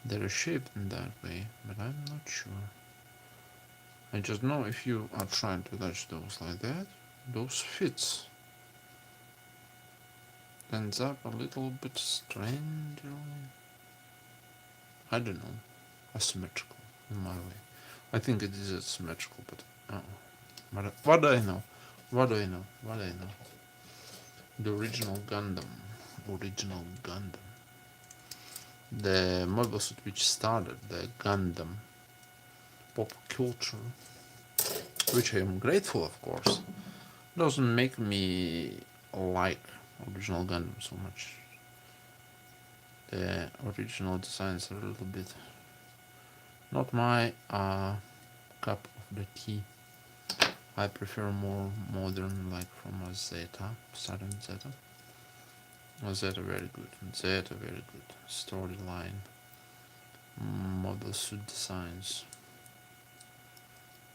A: they're shaped in that way, but I'm not sure. I just know if you are trying to attach those like that, those fits ends up a little bit strangely, I don't know, asymmetrical in my way. I think it is asymmetrical, but what do I know? The original Gundam, the mobile suit which started the Gundam pop culture, which I am grateful, of course, doesn't make me like original Gundam so much. The original designs are a little bit not my cup of the tea. I prefer more modern, like from a Zeta, Saturn Zeta. Zeta very good. Storyline, mobile suit designs.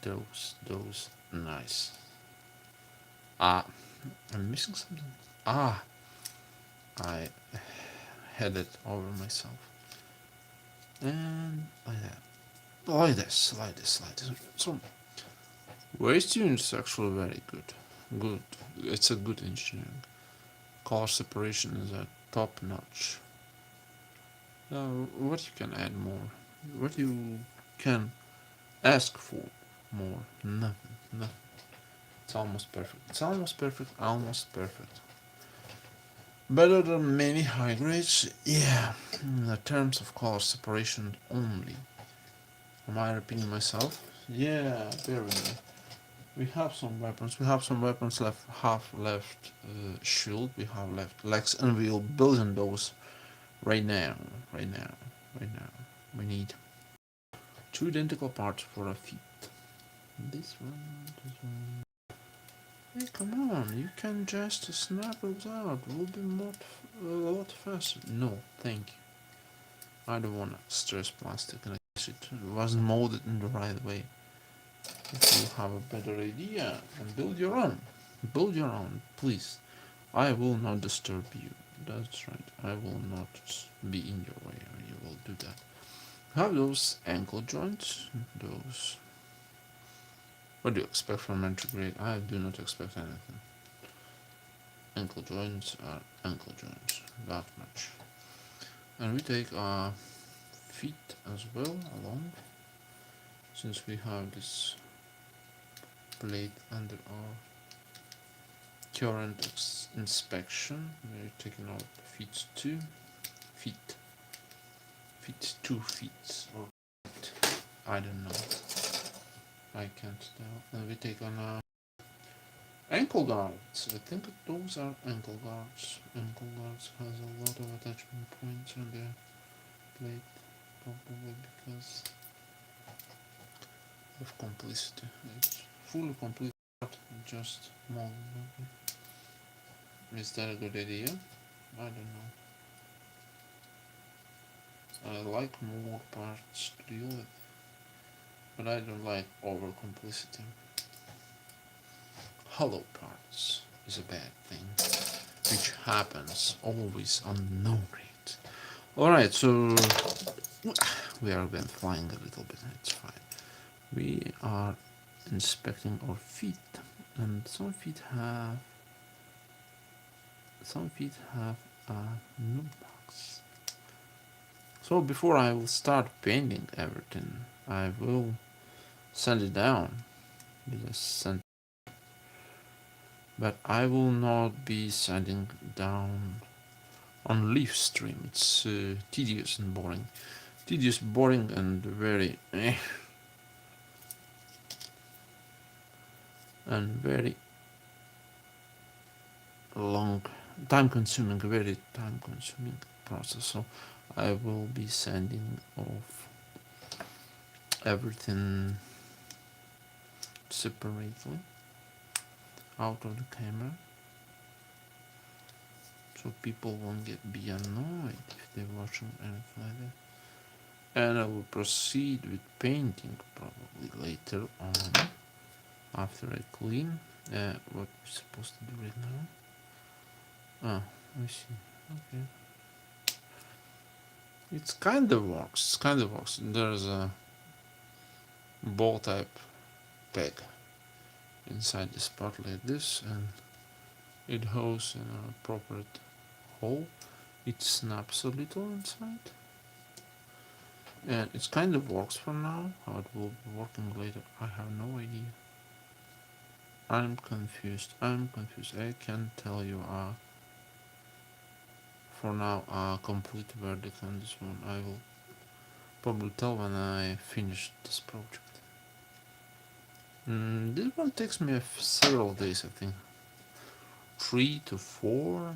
A: Those nice. I'm missing something. I had it over myself. And like that. Like this. So waist unit is actually very good. It's a good engineering. Color separation is at top notch. What you can add more? What you can ask for more? Nothing. It's almost perfect. Better than many high grades? Yeah, in the terms of color separation only. Am I repeating myself? Yeah, bear with me. We have some weapons left, half left shield, we have left legs, and we'll build in those right now. We need two identical parts for our feet. This one. Hey, come on, you can just snap those out. It will be a lot faster. No, thank you. I don't want to stress plastic unless it wasn't molded in the right way. If you have a better idea, and build your own. Build your own, please. I will not disturb you. That's right. I will not be in your way. You will do that. Have those ankle joints. Those. What do you expect from retrograde? I do not expect anything. Ankle joints are ankle joints. That much. And we take our feet as well along. Since we have this plate under our current inspection, we're taking out feet 2 feet. Feet 2 feet. Or I don't know. I can't tell. And we take on ankle guards. I think those are ankle guards. Ankle guards has a lot of attachment points on their plate, probably because of complicity. It's fully complete, just more. Is that a good idea? I don't know. I like more parts to deal with, but I don't like over complicity. Hollow parts is a bad thing, which happens always on no rate. Alright, so we are then flying a little bit, it's fine. We are inspecting our feet, and some feet have a new box. So before I will start painting everything, I will sand it down with a sand, but I will not be sanding down on leaf stream. It's tedious and boring. Tedious, boring, and very and very long, time-consuming, very time-consuming process. So I will be sanding off everything separately out of the camera, so people won't be annoyed if they're watching anything like that. And I will proceed with painting probably later on after I clean. What we're supposed to do right now? Oh, I see. Okay. It's kind of works. There's a ball type peg inside this part like this, and it holds in an appropriate hole. It snaps a little inside, and it kind of works for now. How it will be working later, I have no idea. I'm confused. I can't tell you for now a complete verdict on this one. I will probably tell when I finish this project. This one takes me several days, I think. 3 to 4,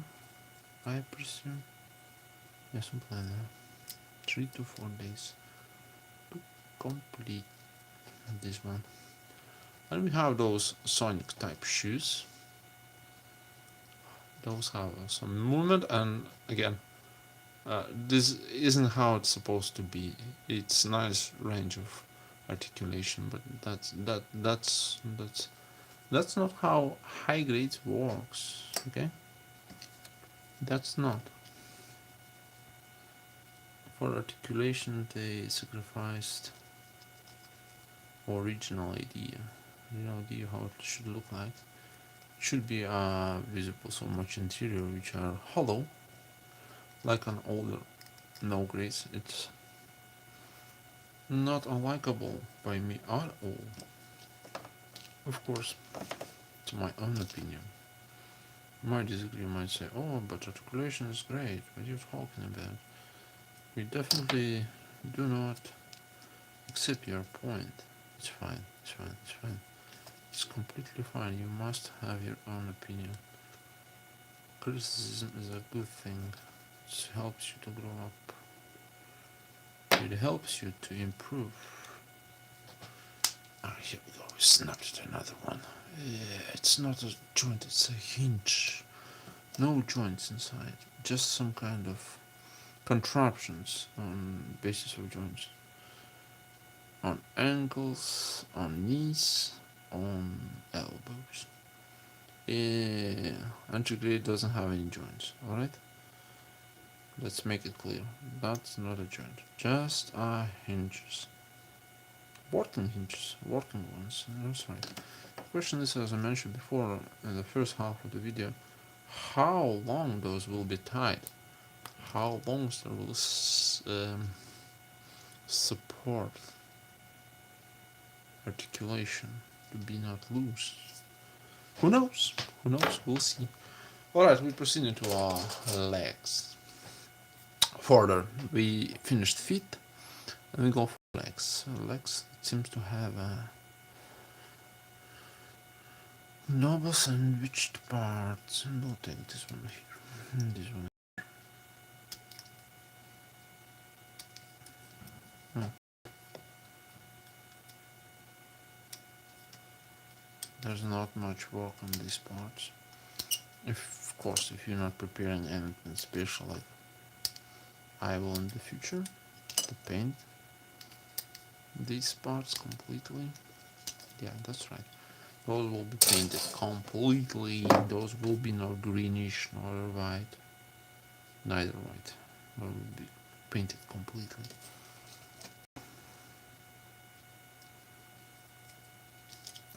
A: I presume. Yeah, something like that. 3 to 4 days to complete this one. And we have those Sonic type shoes. Those have some movement, and again, this isn't how it's supposed to be. It's nice range of articulation, but that's not how high grades works. Okay, that's not. For articulation, they sacrificed original idea. The idea how it should look like. It should be visible so much interior, which are hollow, like an older no grades. It's not unlikable by me at all. Of course, it's my own opinion. You might disagree, you might say, oh, but articulation is great, what are you talking about? We definitely do not accept your point. It's fine. It's completely fine. You must have your own opinion. Criticism is a good thing. It helps you to grow up. It helps you to improve. Here we go. We snapped another one. It's not a joint, it's a hinge. No joints inside. Just some kind of contraptions on basis of joints. On ankles, on knees, on elbows. Articulate doesn't have any joints. Alright? Let's make it clear. That's not a joint. Just hinges. Working hinges. Working ones. That's right. The question is, as I mentioned before in the first half of the video, how long those will be tied? How long they will support articulation to be not loose? Who knows? Who knows? We'll see. Alright, we proceed into our legs. Further, we finished feet, and we go for legs. Legs seems to have noble sandwiched parts, and we'll take this one here. This one. There's not much work on these parts. Of course, if you're not preparing anything special, like I will in the future, to paint these parts completely. Yeah, that's right. Those will be painted completely. Those will be not greenish nor white. Neither white. They will be painted completely.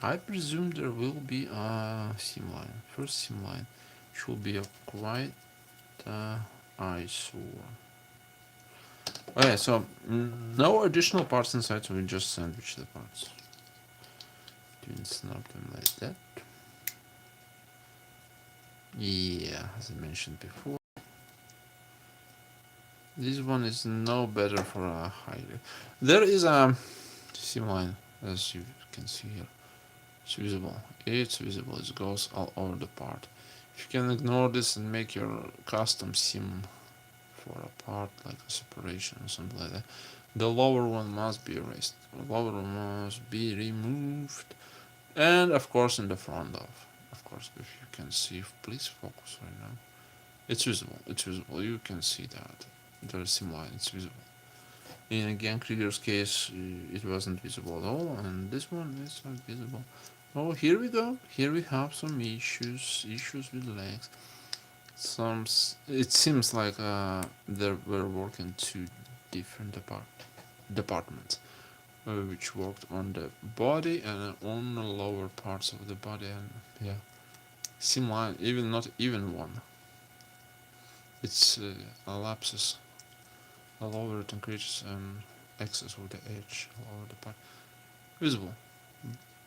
A: I presume there will be a seam line. First seam line should be a quite eyesore. Okay, so no additional parts inside, so we just sandwich the parts. Didn't snap them like that. Yeah, as I mentioned before. This one is no better for a higher. There is a seam line, as you can see here. It's visible. It's visible. It goes all over the part. If you can ignore this and make your custom seam for a part, like a separation or something like that, the lower one must be erased. The lower one must be removed. And of course in the front of course, if you can see, please focus right now. It's visible. It's visible. You can see that. The seam line, it's visible. In again, Krieger's case, it wasn't visible at all, and this one is not visible. Oh, here we go. Here we have some issues with legs. It seems like they were working two different departments, which worked on the body and on the lower parts of the body, and yeah, seam line, even not even one. It's a lapses all over it and creates an excess of the edge all over the part. Visible.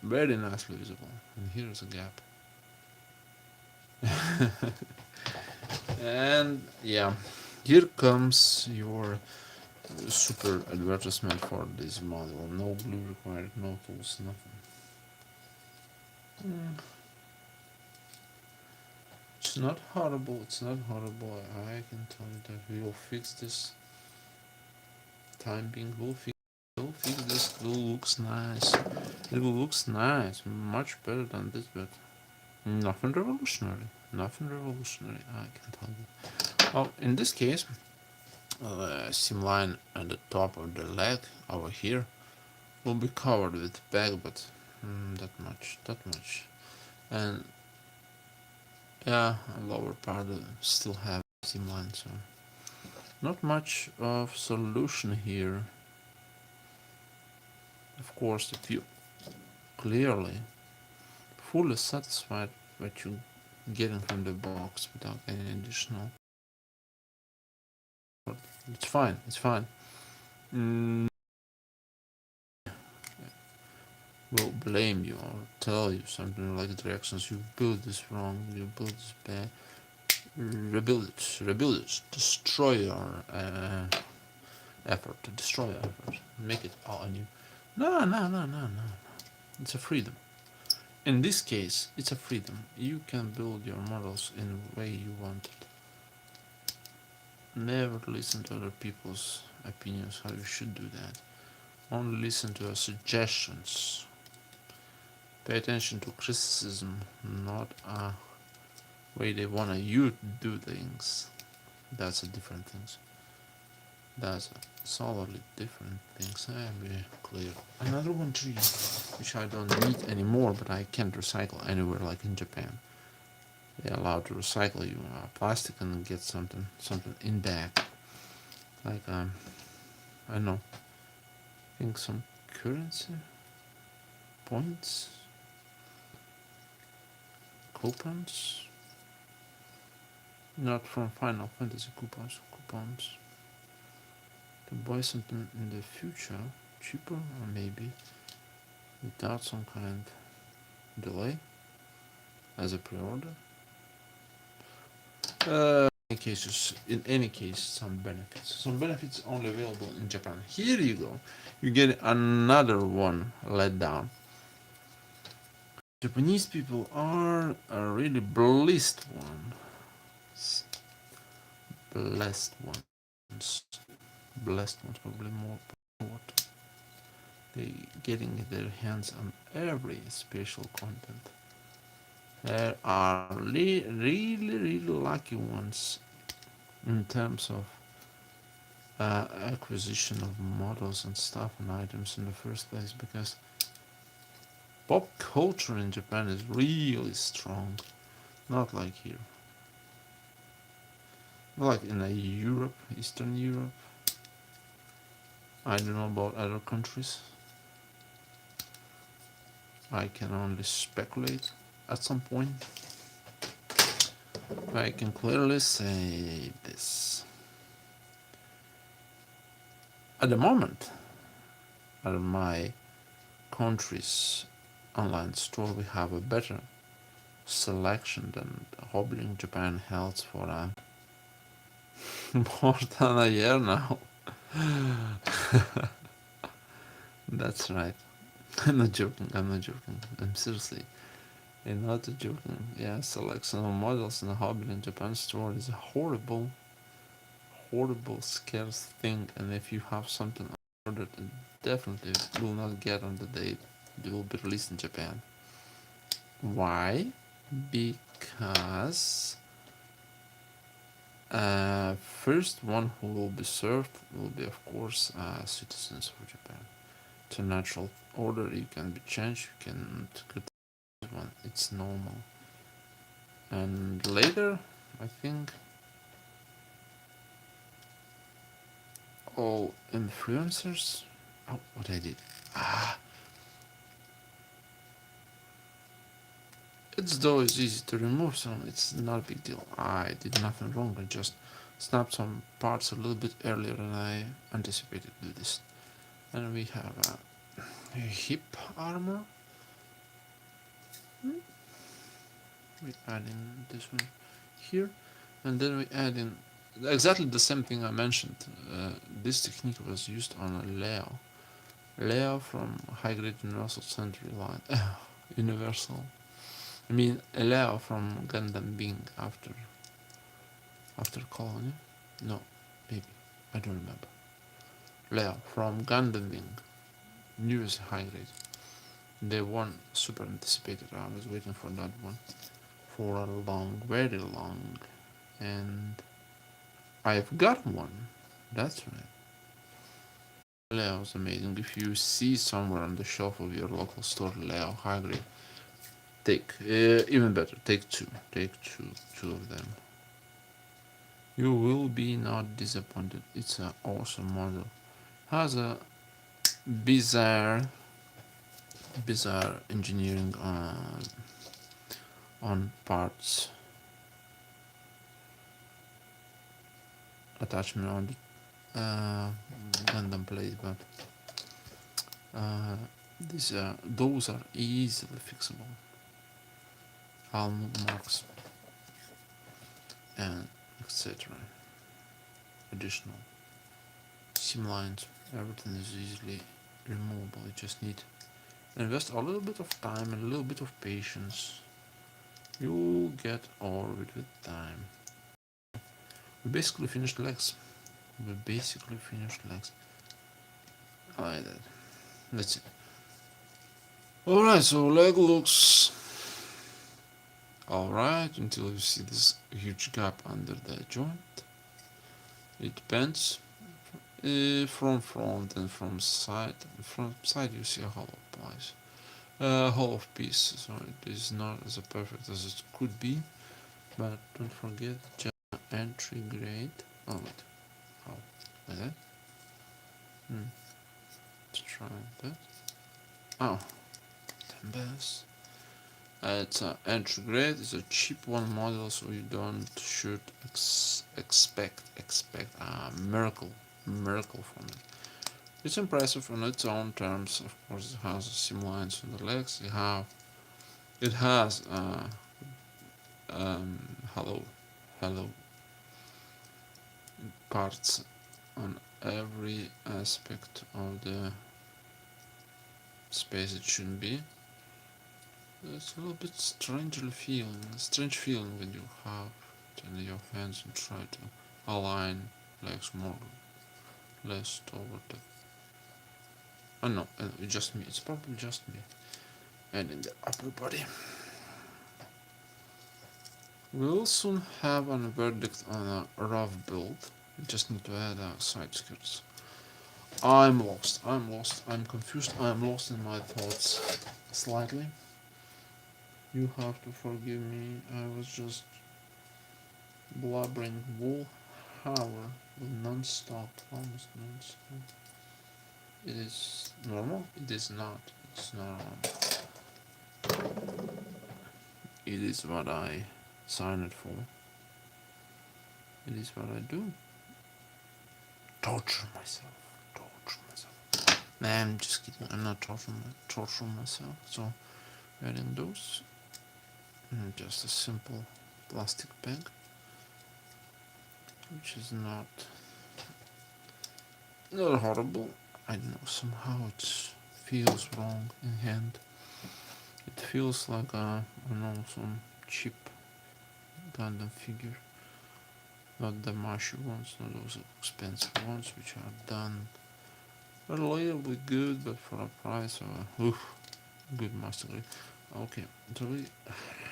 A: Very nicely visible. And here's a gap. And yeah, here comes your super advertisement for this model. No glue required, no tools, nothing. It's not horrible, it's not horrible. I can tell you that we will fix this. Time being, we'll fix this. It looks nice. It looks nice, much better than this, but nothing revolutionary. Nothing revolutionary, I can tell you. Well, in this case, seam line at the top of the leg over here will be covered with bag, but that much. And yeah, lower part still have seam line, so not much of solution here. Of course, if you clearly fully satisfied what you getting from the box without any additional, it's fine. Will blame you or tell you something like directions. You built this wrong. You built this bad. Rebuild it. Destroy your effort. Destroy your effort. Make it all anew. No. It's a freedom. In this case, it's a freedom. You can build your models in the way you want it. Never listen to other people's opinions how you should do that. Only listen to their suggestions. Pay attention to criticism, not a way they want you to do things. That's a different things. That's a solidly different things. I'll be clear. Another one tree, which I don't need anymore, but I can't recycle anywhere like in Japan. They allow to recycle you plastic and get something in back. Like I don't know. I think some currency points, coupons. Not from Final Fantasy coupons. To buy something in the future, cheaper or maybe without some kind of delay as a pre-order. In any case, some benefits. Some benefits only available in Japan. Here you go. You get another one let down. Japanese people are a really blessed ones. Blessed ones. Blessed ones, probably more. What? They getting their hands on every special content. There are really lucky ones in terms of acquisition of models and stuff and items in the first place, because pop culture in Japan is really strong. Not like here. Not like in Europe, Eastern Europe. I don't know about other countries. I can only speculate at some point. But I can clearly say this. At the moment, at my country's online store, we have a better selection than Hobbling Japan held for more than a year now. That's right. I'm not joking. I'm seriously. I'm not joking. Yeah, selection of models in the Hobbling Japan store is a horrible scarce thing, and if you have something ordered, it definitely will not get on the date it will be released in Japan. Why? Because first one who will be served will be, of course, citizens of Japan. It's a natural order. You can be changed. You can get one. It's normal. And later, I think all influencers. Oh, what I did. It's though it's easy to remove some, it's not a big deal. I did nothing wrong, I just snapped some parts a little bit earlier than I anticipated with this. And we have a hip armor. We add in this one here, and then we add in exactly the same thing I mentioned. This technique was used on a Leo from High Grade Universal Century line. Universal. I mean, Leo from Gundam Bing after Colony. No, maybe I don't remember. Leo from Gundam Bing, newest high grade. The one super anticipated. I was waiting for that one for a long, very long, and I've got one. That's right. Leo is amazing. If you see somewhere on the shelf of your local store Leo high grade, take even better. Take two of them. You will be not disappointed. It's an awesome model. Has a bizarre engineering on parts, attachment on the Gundam plate, but those are easily fixable. Helm marks and etc. Additional seam lines, everything is easily removable. You just need to invest a little bit of time and a little bit of patience. You'll get over it with time. We basically finished legs. Like that. That's it. Alright, so leg looks alright until you see this huge gap under the joint. It bends from front and from side. From side you see a hollow piece, so it is not as perfect as it could be. But don't forget entry grade. Oh wait, how? Like that? Let's try that. Oh, 10 bells. It's an entry grade. It's a cheap one model, so you don't should expect a miracle from it. It's impressive on its own terms. Of course, it has seam lines on the legs. It has hollow parts on every aspect of the space it should be. It's a little bit strange feeling when you have it in your hands and try to align legs more or less toward the. Oh no, it's just me. It's probably just me. And in the upper body. We'll soon have a verdict on a rough build. We just need to add side skirts. I'm lost, I'm confused, I'm lost in my thoughts slightly. You have to forgive me, I was just blubbering wool hour with non-stop, almost non-stop. It is normal? It is not. It's not normal. It is what I signed for. It is what I do. Torture myself. Nah, I'm just kidding. I'm not torturing myself. So, adding those. And just a simple plastic bag, which is not horrible. I don't know. Somehow it feels wrong in hand. It feels like I don't know, some cheap Gundam figure. Not the mushy ones, not those expensive ones, which are done reliably good, but for a price of a good master grade. Okay, so we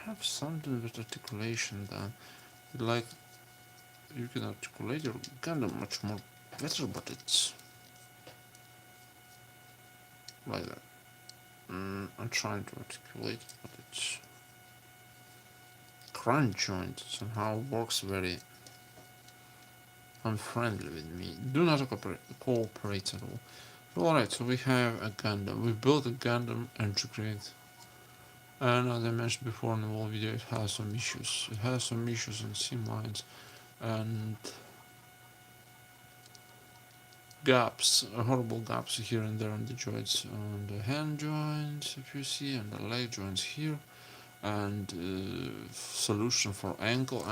A: have something with articulation done. Like, you can articulate your Gundam much more better, but it's like that. I'm trying to articulate, but it's crunch joint somehow works very unfriendly with me. Do not cooperate at all. Alright, so we have a Gundam. We built a Gundam entry grade. And as I mentioned before in the whole video, it has some issues. It has some issues on seam lines and gaps, horrible gaps here and there on the joints, on the hand joints, if you see, and the leg joints here, and solution for ankle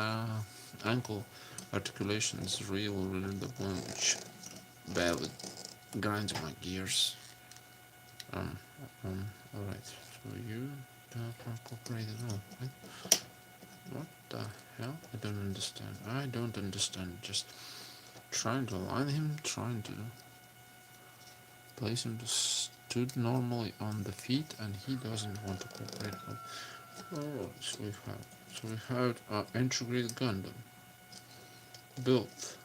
A: articulation is really the one which badly grinds my gears. Alright, so you don't cooperate at all, right? What the hell? I don't understand. Just trying to align him, trying to place him to stood normally on the feet, and he doesn't want to cooperate. Alright, so we have an entry grade Gundam built.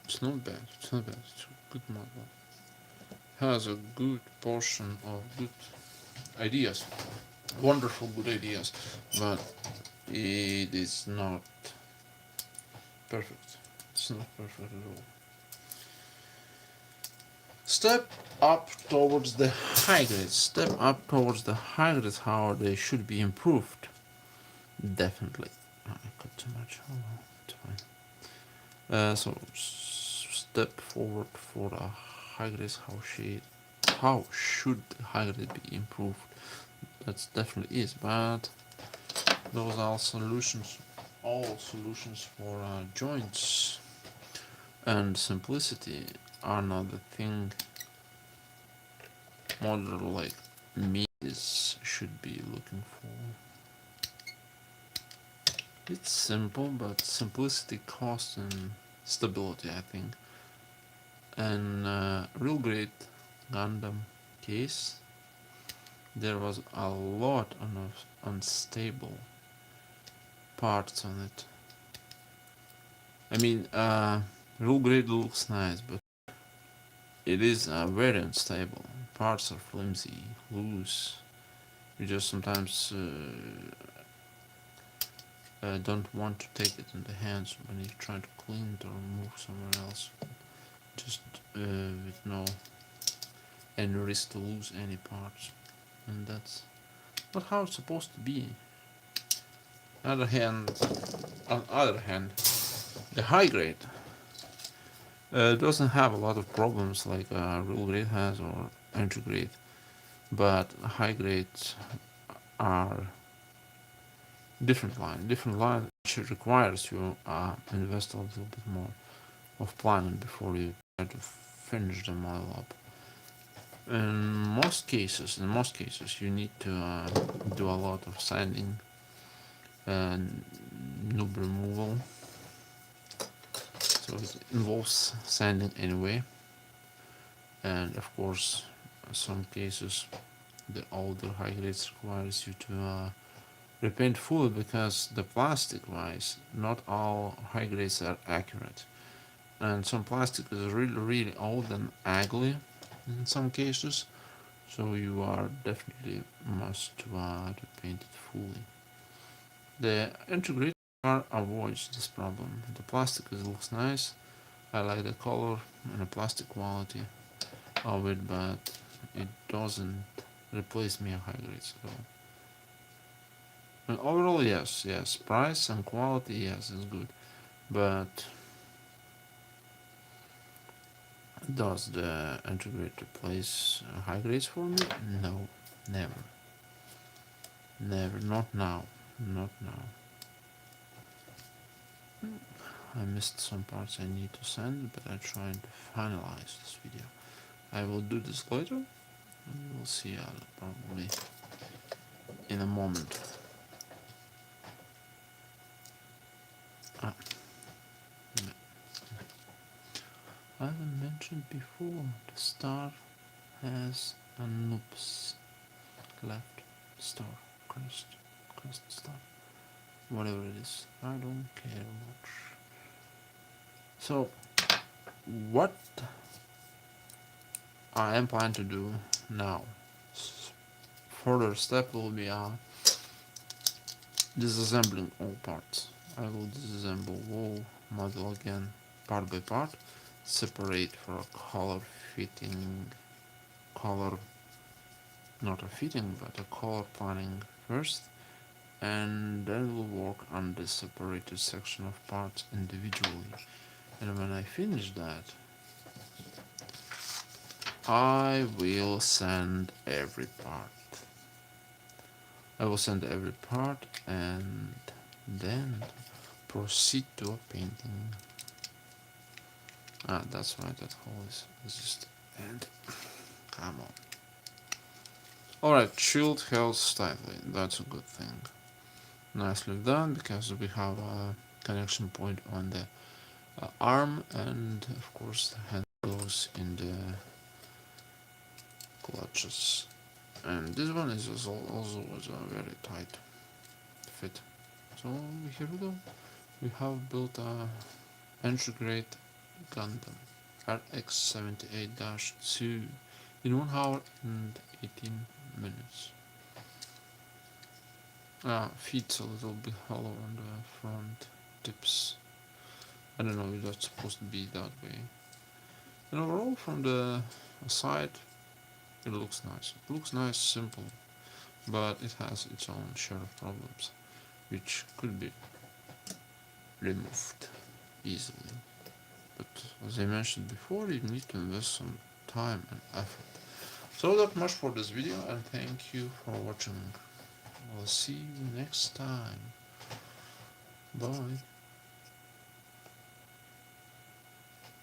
A: It's not bad. It's a good model. Has a good portion of good ideas, wonderful good ideas, but it is not perfect. It's not perfect at all. Step up towards the high grades. Step up towards the high grades, how they should be improved. Definitely. I cut too much. Oh, it's fine. So step forward for the high grades. How should the high grade be improved? That definitely is, but those are solutions. All solutions for joints and simplicity are not the thing model like me should be looking for. It's simple, but simplicity costs in stability, I think. And real great Gundam case, there was a lot of unstable parts on it. I mean, real great looks nice, but it is very unstable. Parts are flimsy, loose. You just sometimes don't want to take it in the hands when you try to clean it or move somewhere else, just with no any risk to lose any parts. And that's not how it's supposed to be. On the other hand, the high grade doesn't have a lot of problems like real grade has or entry grade, but high grades are different line which requires you invest a little bit more of planning before you try to finish the model up. In most cases, you need to do a lot of sanding and noob removal, so it involves sanding anyway. And of course, in some cases, the older high grades requires you to repaint fully, because the plastic wise, not all high grades are accurate, and some plastic is really old and ugly in some cases, so you are definitely must repaint it fully. The integrated car avoids this problem. The plastic looks nice. I like the color and the plastic quality of it, but it doesn't replace me high grades at all. And overall, yes, price and quality, yes, is good, but does the integrate replace high grades for me? No, never, not now, not now. I missed some parts I need to send, but I'm trying to finalize this video. I will do this later, and you will see probably in a moment. As I mentioned before, the star has a noobs left star, crest star, whatever it is. I don't care much. So, what I am planning to do now, further step will be disassembling all parts. I will disassemble whole model again, part by part, separate for a color, not a fitting, but a color planning first, and then we'll work on the separated section of parts individually. And when I finish that, I will send every part. And then proceed to a painting. That's right, that hole is just end. Come on. Alright, shield held tightly, that's a good thing. Nicely done, because we have a connection point on the arm, and of course the hand goes in the clutches. And this one is also a very tight fit. So here we go. We have built a entry grade Gundam RX-78-2 in 1 hour and 18 minutes. Feet's a little bit hollow on the front tips. I don't know if that's supposed to be that way. And overall, from the side, it looks nice. It looks nice, simple, but it has its own share of problems, which could be removed easily. But as I mentioned before, you need to invest some time and effort. So that much for this video, and thank you for watching. I'll see you next time. Bye.